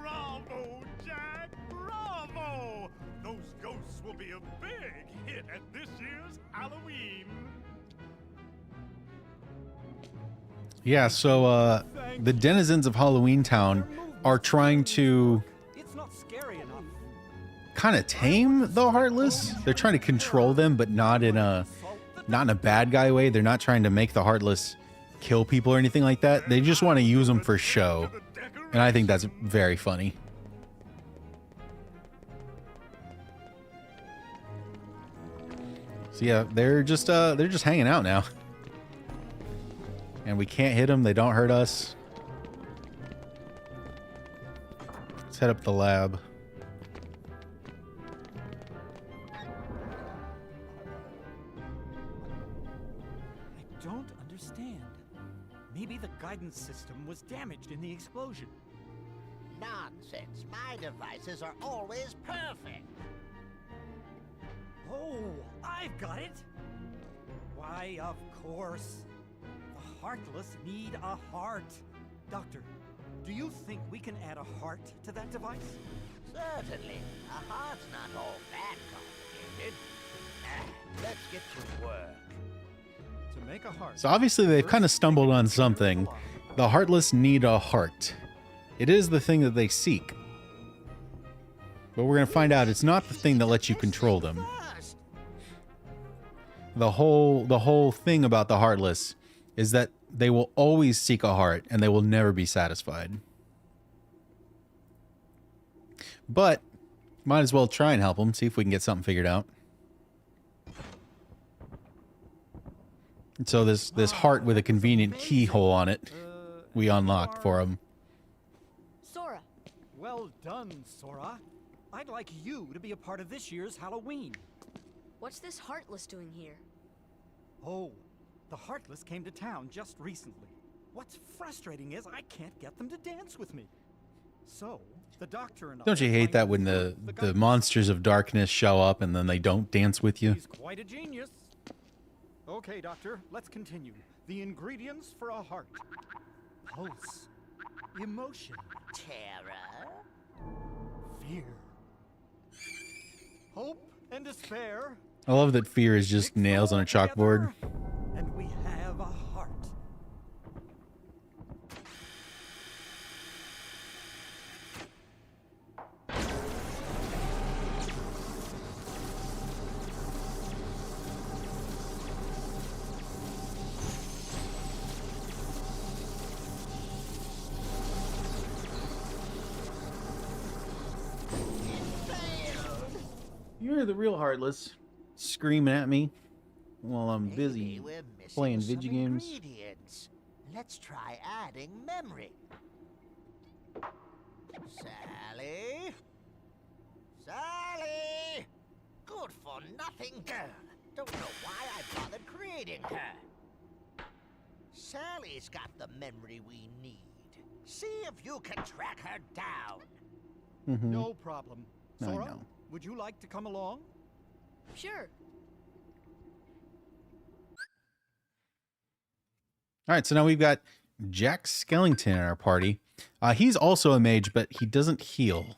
Bravo, Jack! Bravo! Those ghosts will be a big hit at this year's Halloween. Yeah, so the denizens of Halloween Town are trying to kind of tame the Heartless. They're trying to control them, but not in a bad guy way. They're not trying to make the Heartless kill people or anything like that. They just want to use them for show. And I think that's very funny. So yeah, they're just hanging out now. And we can't hit them. They don't hurt us. Let's head up the lab. I don't understand. Maybe the guidance system was damaged in the explosion. Nonsense. My devices are always perfect. Oh, I've got it. Why, of course. The Heartless need a heart. Doctor, do you think we can add a heart to that device? Certainly. A heart's not all that complicated. Let's get to work. To make a heart. So obviously they've kind of stumbled on something. The Heartless need a heart. It is the thing that they seek. But we're going to find out it's not the thing that lets you control them. The whole thing about the Heartless is that they will always seek a heart and they will never be satisfied. But might as well try and help them, see if we can get something figured out. And so this heart with a convenient keyhole on it, we unlocked for him. Sora. Well done, Sora. I'd like you to be a part of this year's Halloween. What's this Heartless doing here? Oh, the Heartless came to town just recently. What's frustrating is I can't get them to dance with me. So, the doctor and I... Don't you hate that when the monsters of darkness show up and then they don't dance with you? He's quite a genius. Okay, Doctor, let's continue. The ingredients for a heart. Pulse. Emotion. Terror. Fear. Hope and despair. I love that fear is just nails on a chalkboard. And we have a heart. You're the real Heartless, screaming at me while I'm busy playing video games. Ingredients. Let's try adding memory. Sally? Sally! Good for nothing girl. Don't know why I bothered creating her. Sally's got the memory we need. See if you can track her down. No problem. Sora, I know. would you like to come along? Sure. All right, so now we've got Jack Skellington in our party. He's also a mage, but he doesn't heal.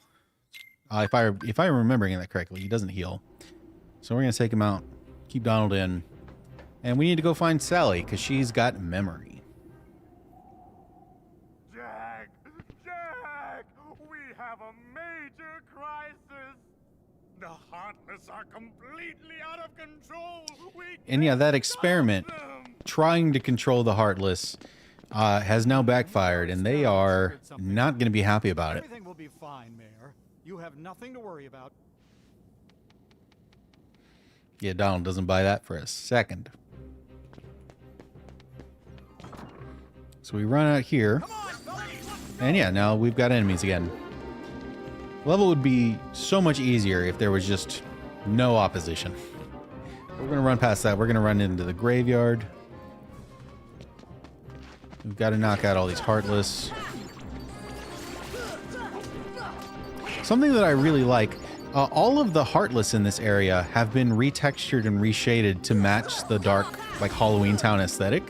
If I'm remembering that correctly, he doesn't heal. So we're gonna take him out, keep Donald in, and we need to go find Sally because she's got memory. Jack! Jack! We have a major crisis! The Heartless are completely out of control. And yeah, that experiment trying to control the Heartless has now backfired, and they are not going to be happy about it. Everything will be fine, Mayor. You have nothing to worry about. Yeah, Donald doesn't buy that for a second. So we run out here. And yeah, now we've got enemies again. Level would be so much easier if there was just no opposition. We're going to run past that. We're going to run into the graveyard. We've got to knock out all these Heartless. Something that I really like, all of the Heartless in this area have been retextured and reshaded to match the dark, like, Halloween Town aesthetic,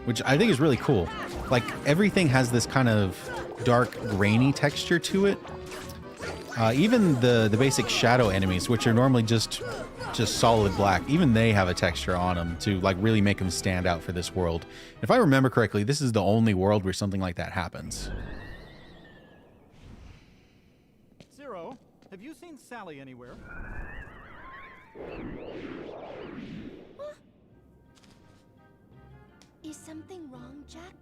which I think is really cool. Like, everything has this kind of dark, grainy texture to it. Even the basic shadow enemies, which are normally just solid black, even they have a texture on them to, like, really make them stand out for this world. If I remember correctly, this is the only world where something like that happens. Zero, have you seen Sally anywhere? Is something wrong, Jack?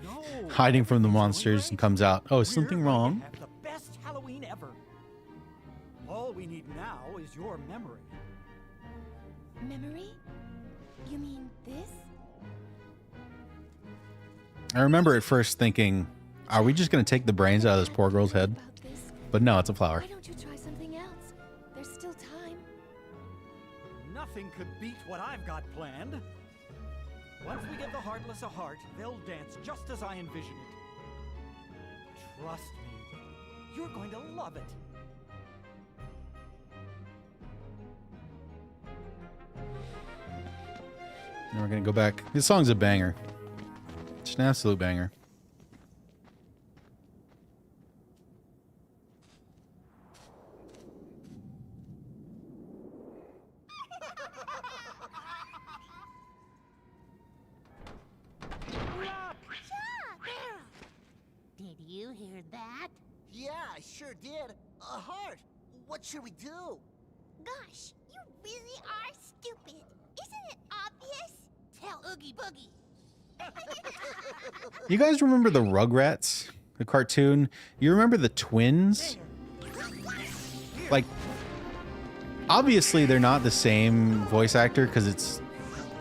No. Hiding from the monsters and comes out. Oh, is something wrong? Have the best Halloween ever. All we need now is your memory. Memory? You mean this? I remember at first thinking, are we just going to take the brains out of this poor girl's head? But no, it's a flower. Why don't you try something else? There's still time. Nothing could beat what I've got planned. Once we give the Heartless a heart, they'll dance just as I envision it. Trust me, you're going to love it. Then we're going to go back. This song's a banger. It's an absolute banger. Did you hear that? Yeah, I sure did. A heart. What should we do? Gosh, you really are stupid. Isn't it obvious? Tell Oogie Boogie. You guys remember the Rugrats? The cartoon? You remember the twins? Like, obviously they're not the same voice actor because it's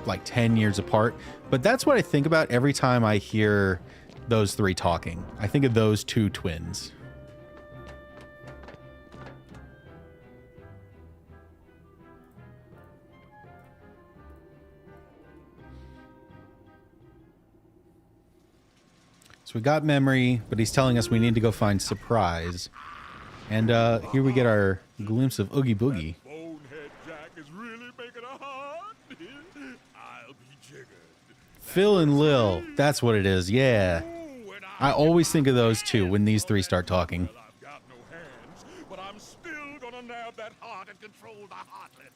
like 10 years apart. But that's what I think about every time I hear those three talking. I think of those two twins. So we got memory, but he's telling us we need to go find surprise. And here we get our glimpse of Oogie Boogie. Bonehead Jack is really making a heart. I'll be jiggered. Phil and Lil, that's what it is, yeah. I always think of those two when these three start talking. I've got no hands, but I'm still gonna nab that heart and control the Heartless.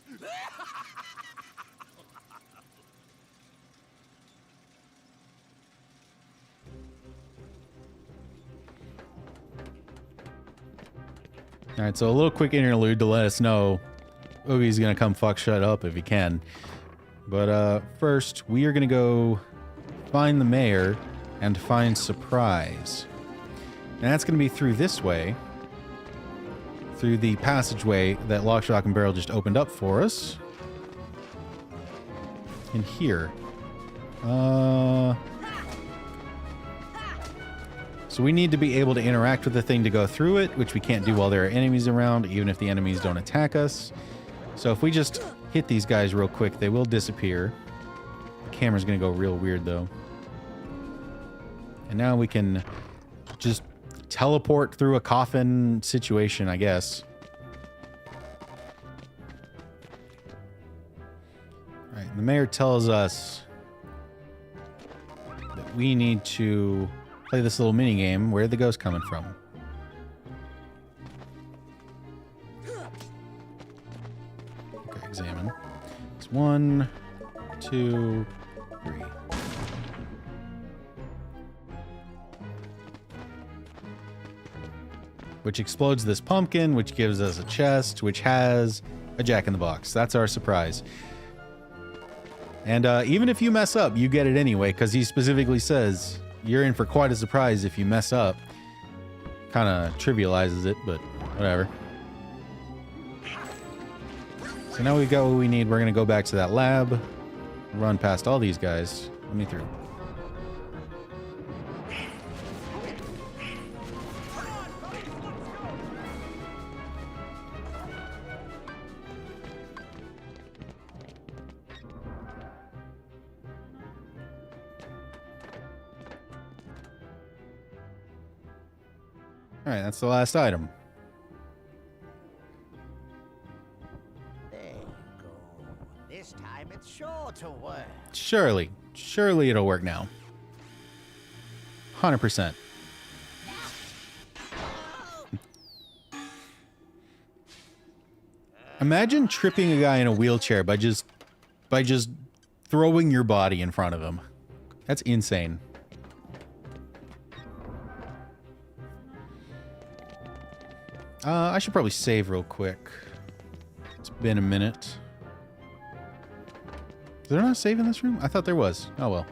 All right, so a little quick interlude to let us know Oogie's gonna come fuck shut up if he can. But first, we are gonna go find the mayor and find surprise. And that's gonna be through this way, through the passageway that Lock, Shock, and Barrel just opened up for us. In here. So we need to be able to interact with the thing to go through it, which we can't do while there are enemies around, even if the enemies don't attack us. So if we just hit these guys real quick, they will disappear. The camera's going to go real weird, though. And now we can just teleport through a coffin situation, I guess. All right, the mayor tells us that we need to play this little mini game. Where are the ghosts coming from? Okay, examine. It's 1, 2, 3. which explodes this pumpkin, which gives us a chest, which has a Jack-in-the-Box. That's our surprise. And even if you mess up, you get it anyway, because he specifically says you're in for quite a surprise if you mess up. Kind of trivializes it, but whatever. So now we've got what we need. We're going to go back to that lab, run past all these guys. Let me through. All right, that's the last item. There you go. This time it's sure to work. Surely it'll work now. 100%. Imagine tripping a guy in a wheelchair by just throwing your body in front of him. That's insane. I should probably save real quick. It's been a minute. Is there not a save in this room? I thought there was. Oh well.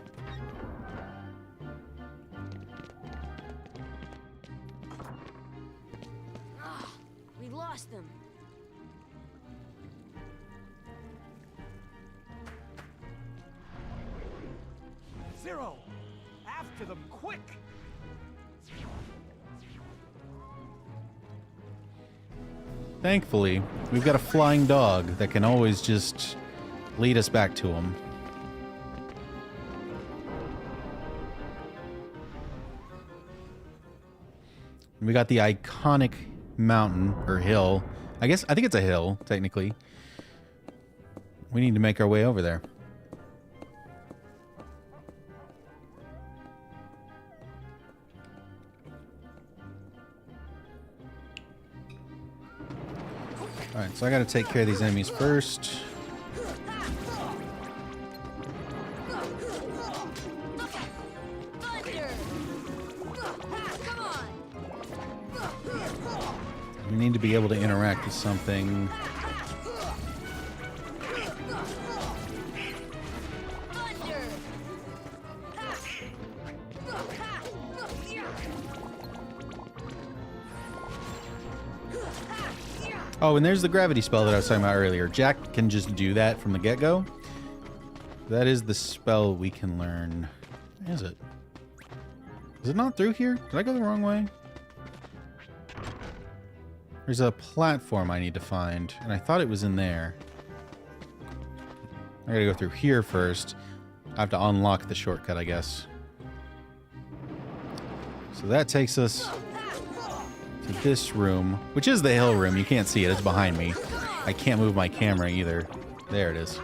We lost them. Zero! After them, quick! Thankfully, we've got a flying dog that can always just lead us back to him. We got the iconic mountain, or hill. I think it's a hill, technically. We need to make our way over there. Alright, so I gotta take care of these enemies first. We need to be able to interact with something. Oh, and there's the gravity spell that I was talking about earlier. Jack can just do that from the get-go. That is the spell we can learn. Where is it? Is it not through here? Did I go the wrong way? There's a platform I need to find, and I thought it was in there. I gotta go through here first. I have to unlock the shortcut, I guess. So that takes us to this room, which is the hill room. You can't see it. It's behind me. I can't move my camera either. There it is.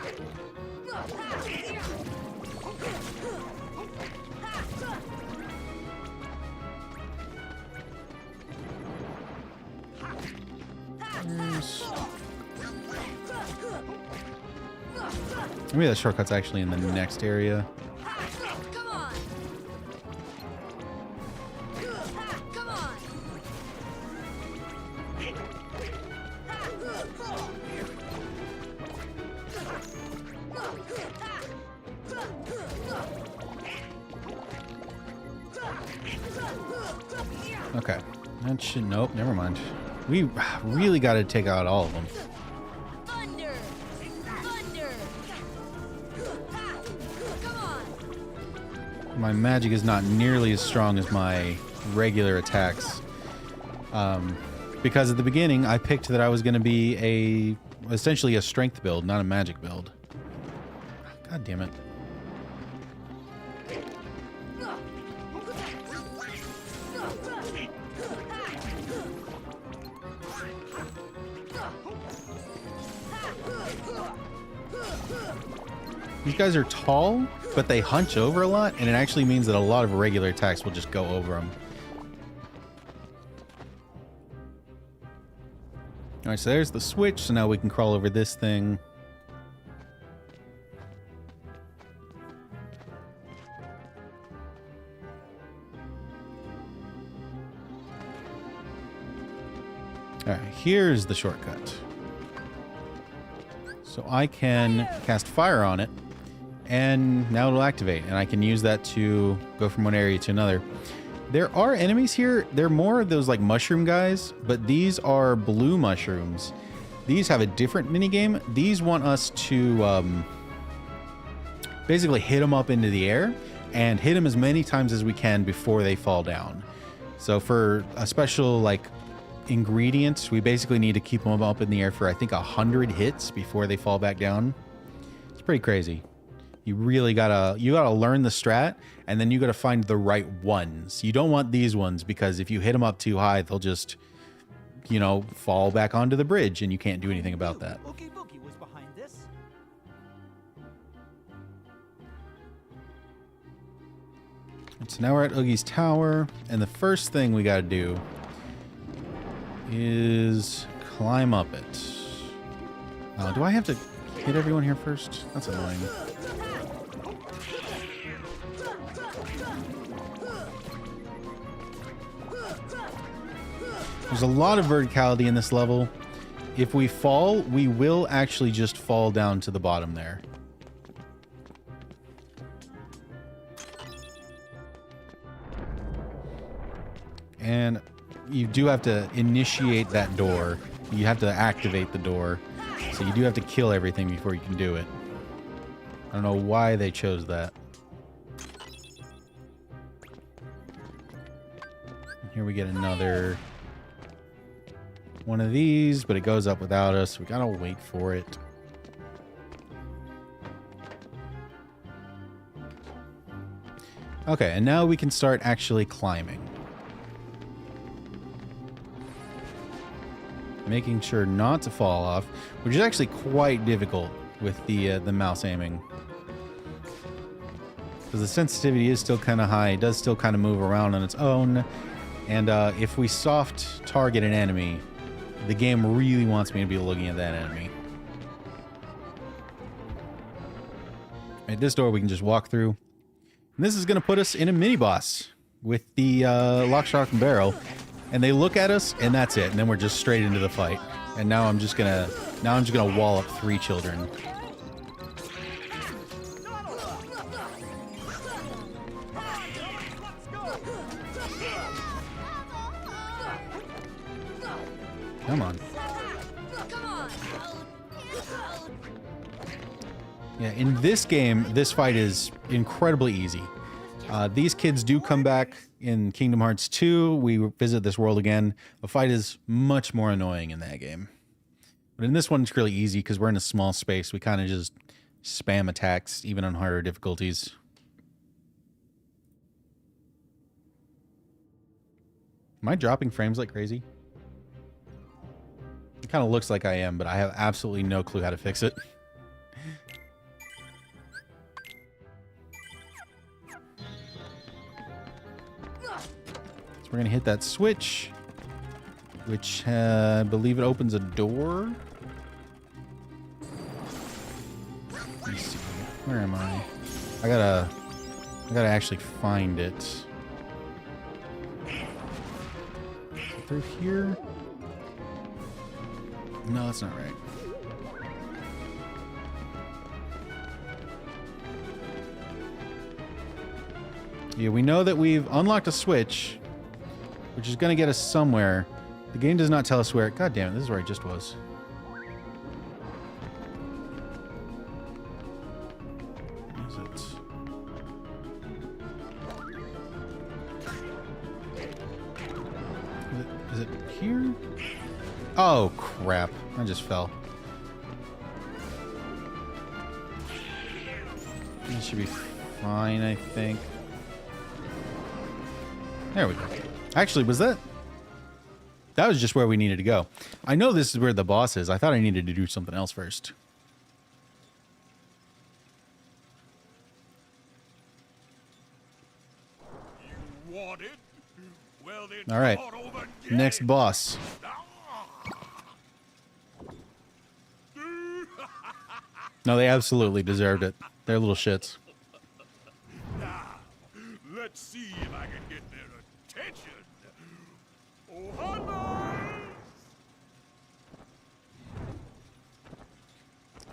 Maybe that shortcut's actually in the next area. Okay. That should... Nope, never mind. We really got to take out all of them. My magic is not nearly as strong as my regular attacks. Because at the beginning, I picked that I was going to be essentially a strength build, not a magic build. God damn it. These guys are tall, but they hunch over a lot, and it actually means that a lot of regular attacks will just go over them. Alright, so there's the switch, so now we can crawl over this thing. Alright, here's the shortcut. So I can cast fire on it, and now it'll activate, and I can use that to go from one area to another. There are enemies here. They're more of those like mushroom guys, but these are blue mushrooms. These have a different minigame. These want us to basically hit them up into the air and hit them as many times as we can before they fall down. So for a special like ingredient, we basically need to keep them up in the air for I think 100 hits before they fall back down. It's pretty crazy. You really gotta learn the strat, and then you gotta find the right ones. You don't want these ones, because if you hit them up too high, they'll just, you know, fall back onto the bridge, and you can't do anything about that. Oogie Boogie was behind this. And so now we're at Oogie's tower, and the first thing we gotta do is climb up it. Do I have to hit everyone here first? That's annoying. There's a lot of verticality in this level. If we fall, we will actually just fall down to the bottom there. And you do have to initiate that door. You have to activate the door. So you do have to kill everything before you can do it. I don't know why they chose that. Here we get another one of these, but it goes up without us. We gotta wait for it. Okay, and now we can start actually climbing. Making sure not to fall off, which is actually quite difficult with the mouse aiming. Because the sensitivity is still kind of high. It does still kind of move around on its own. And if we soft target an enemy, the game really wants me to be looking at that enemy. At this door we can just walk through. And this is going to put us in a mini-boss with the lock, shock, and barrel. And they look at us, and that's it. And then we're just straight into the fight. And now I'm just gonna wall up 3 children. Come on. Yeah, in this game, this fight is incredibly easy. These kids do come back in Kingdom Hearts 2. We visit this world again. The fight is much more annoying in that game. But in this one, it's really easy because we're in a small space. We kind of just spam attacks, even on harder difficulties. Am I dropping frames like crazy? It kind of looks like I am, but I have absolutely no clue how to fix it. So we're going to hit that switch, which I believe it opens a door. Let me see. Where am I? I gotta actually find it. Is it through here? No, that's not right. Yeah, we know that we've unlocked a switch, which is going to get us somewhere. The game does not tell us where. God damn it, this is where I just was. Where is it? Is it here? Oh, crap. I just fell. This should be fine, I think. There we go. Actually, was that... That was just where we needed to go. I know this is where the boss is. I thought I needed to do something else first. You want it? Well, then All right. come on over and get Next it. boss. No, they absolutely deserved it. They're little shits. Now, let's see if I can get their attention. Oh, hi, boys!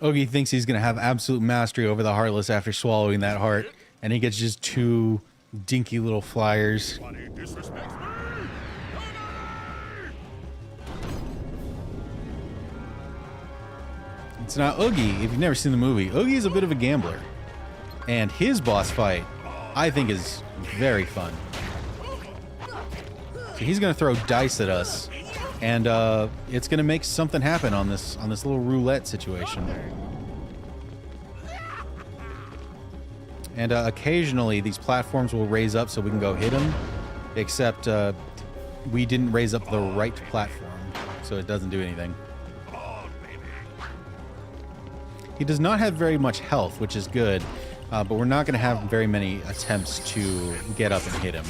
Oogie thinks he's going to have absolute mastery over the Heartless after swallowing that heart, and he gets just 2 dinky little flyers. It's not Oogie. If you've never seen the movie, Oogie is a bit of a gambler. And his boss fight, I think, is very fun. So he's going to throw dice at us, and it's going to make something happen on this little roulette situation. And occasionally these platforms will raise up so we can go hit him, except we didn't raise up the right platform, so it doesn't do anything. He does not have very much health, which is good, but we're not going to have very many attempts to get up and hit him.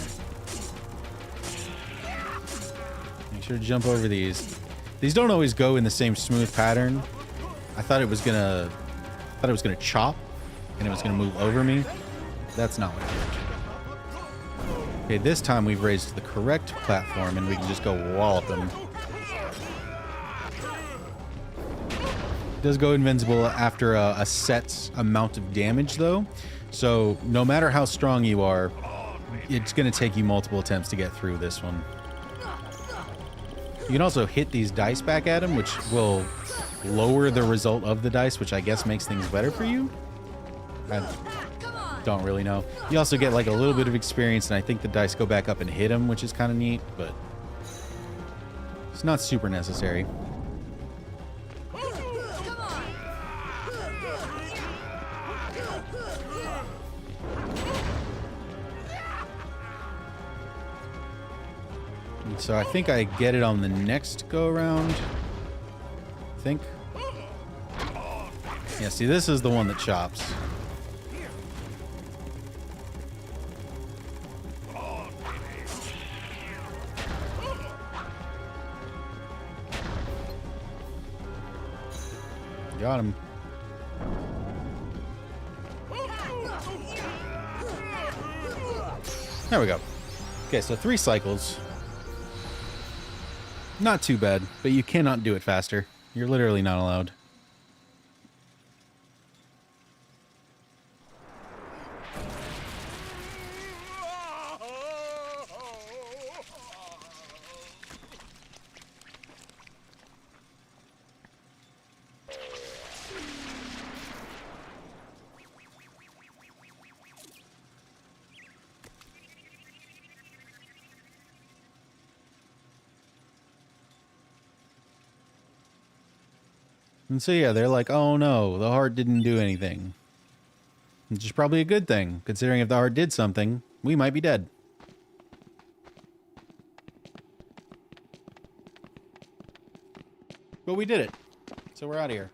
Make sure to jump over these. These don't always go in the same smooth pattern. I thought it was gonna chop, and it was gonna move over me. That's not what it did. Okay, this time we've raised the correct platform, and we can just go wallop him. Does go invincible after a set amount of damage, though. So no matter how strong you are, it's going to take you multiple attempts to get through this one. You can also hit these dice back at him, which will lower the result of the dice, which I guess makes things better for you. I don't really know. You also get like a little bit of experience, and I think the dice go back up and hit him, which is kind of neat, but it's not super necessary. So I think I get it on the next go around. I think. Yeah, see, this is the one that chops. Got him. There we go. Okay, so 3 cycles. Not too bad, but you cannot do it faster. You're literally not allowed. And so yeah, they're like, oh no, the heart didn't do anything. Which is probably a good thing, considering if the heart did something, we might be dead. But we did it. So we're out of here.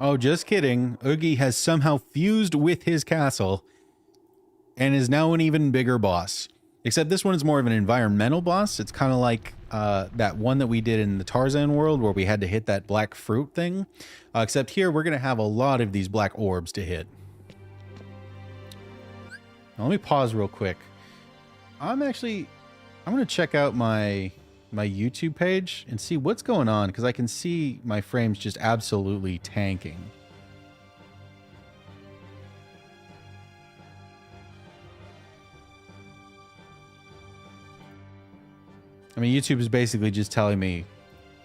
Oh, just kidding. Oogie has somehow fused with his castle and is now an even bigger boss. Except this one is more of an environmental boss. It's kind of like that one that we did in the Tarzan world where we had to hit that black fruit thing. Except here we're going to have a lot of these black orbs to hit. Now, let me pause real quick. I'm going to check out my YouTube page and see what's going on, because I can see my frames just absolutely tanking. I mean, YouTube is basically just telling me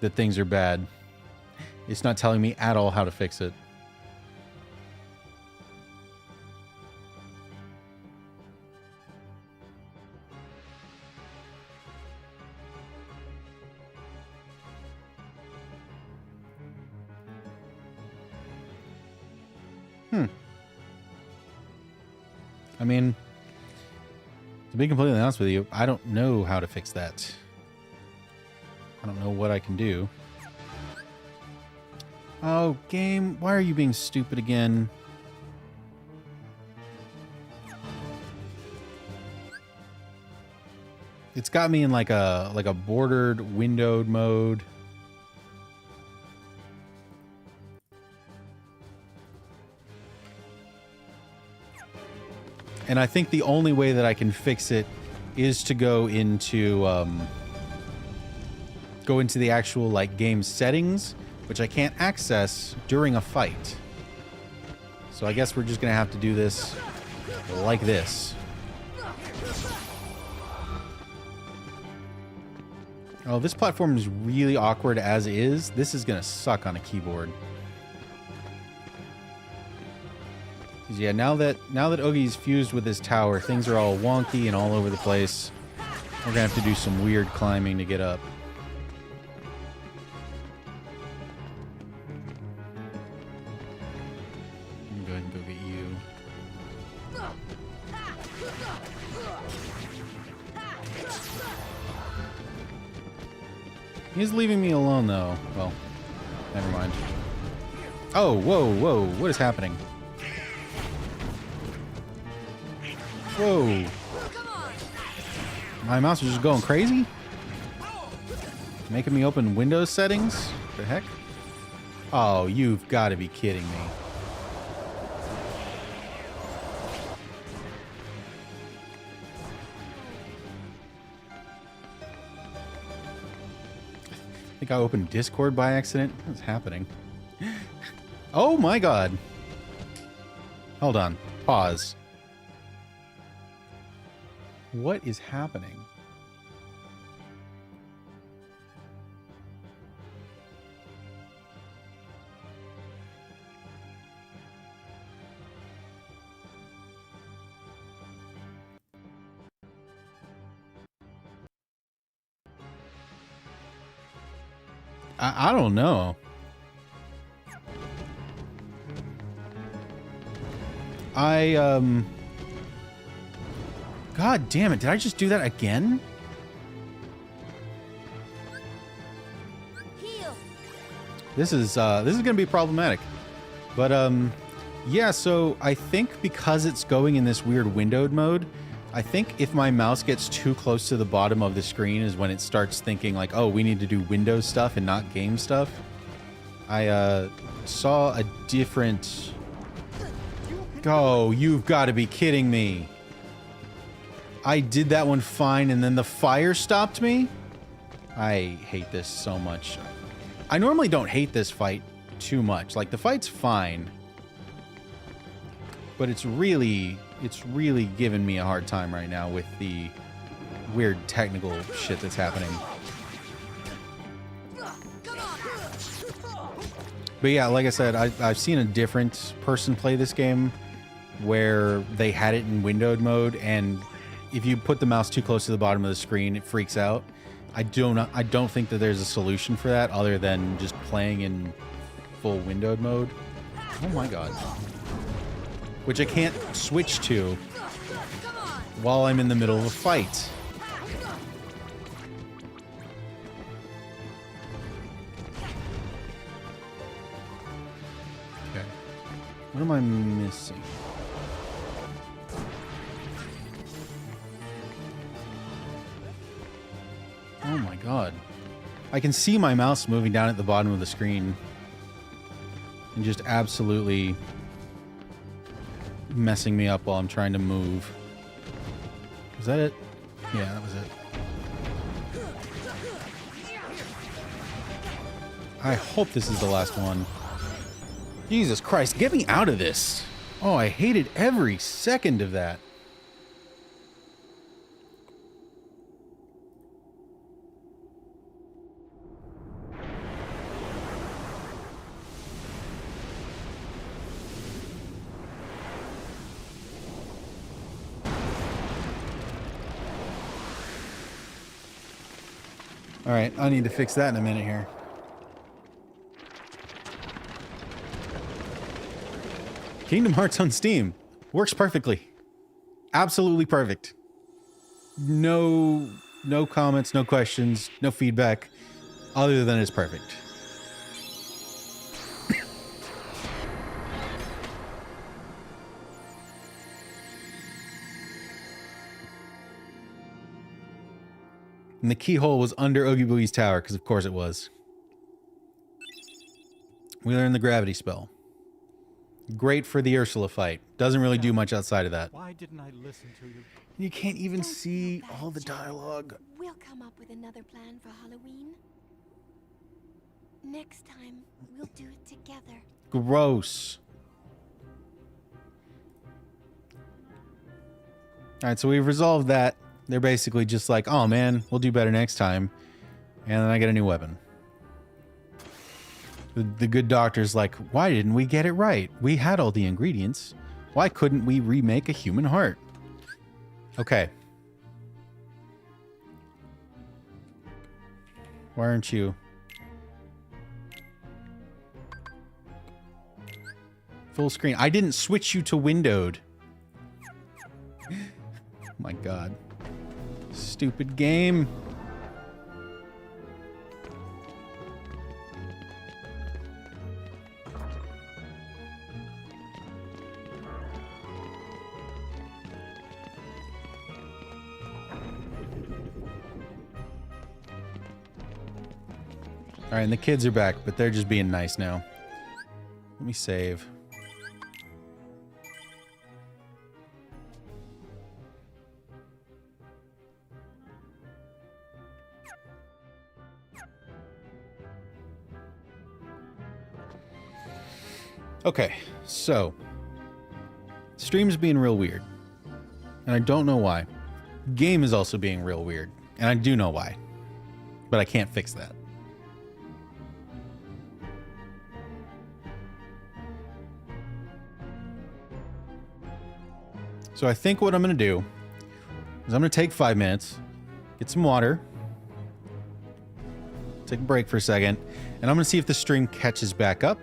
that things are bad. It's not telling me at all how to fix it. I mean, to be completely honest with you, I don't know how to fix that. I don't know what I can do. Oh, game, why are you being stupid again? It's got me in like a bordered, windowed mode. And I think the only way that I can fix it is to go into the actual like game settings, which I can't access during a fight. So I guess we're just gonna have to do this like this. Oh, this platform is really awkward as is. This is gonna suck on a keyboard. 'Cause yeah, now that Oogie's fused with his tower, things are all wonky and all over the place. We're gonna have to do some weird climbing to get up. Let me go ahead and go get you. He's leaving me alone, though. Well, never mind. Oh, whoa, whoa, what is happening? Whoa. My mouse is just going crazy? Making me open Windows settings? The heck? Oh, you've got to be kidding me. I think I opened Discord by accident. What's happening? Oh my god. Hold on. Pause. What is happening? I don't know. God damn it, did I just do that again? This is gonna be problematic. But yeah, so I think because it's going in this weird windowed mode, I think if my mouse gets too close to the bottom of the screen is when it starts thinking like, oh, we need to do Windows stuff and not game stuff. I saw a different... Oh, you've got to be kidding me. I did that one fine and then the fire stopped me? I hate this so much. I normally don't hate this fight too much. Like, the fight's fine. But it's really giving me a hard time right now with the weird technical shit that's happening. But yeah, like I said, I've seen a different person play this game where they had it in windowed mode, and if you put the mouse too close to the bottom of the screen, it freaks out. I don't think that there's a solution for that other than just playing in full windowed mode. Oh my god. Which I can't switch to while I'm in the middle of a fight. Okay. What am I missing? Oh my god. I can see my mouse moving down at the bottom of the screen and just absolutely messing me up while I'm trying to move. Is that it? Yeah, that was it. I hope this is the last one. Jesus Christ, get me out of this! Oh, I hated every second of that. Alright, I need to fix that in a minute here. Kingdom Hearts on Steam. Works perfectly. Absolutely perfect. No comments, no questions, no feedback, other than it's perfect. And the keyhole was under Oogie Boogie's tower, because of course it was. We learned the gravity spell. Great for the Ursula fight. Doesn't really do much outside of that. Why didn't I listen to you? You can't even see all the dialogue. We'll come up with another plan for Halloween. Next time, we'll do it together. Gross. Alright, so we've resolved that. They're basically just like, oh man, we'll do better next time. And then I get a new weapon. The good doctor's like, why didn't we get it right? We had all the ingredients. Why couldn't we remake a human heart? Okay. Why aren't you? Full screen. I didn't switch you to windowed. Oh my god. Stupid game. Alright, and the kids are back, but they're just being nice now. Let me save. Okay, so stream's being real weird, and I don't know why. Game is also being real weird, and I do know why, but I can't fix that. So I think what I'm going to do is I'm going to take 5 minutes, get some water, take a break for a second, and I'm going to see if the stream catches back up.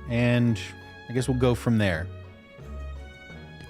And I guess we'll go from there.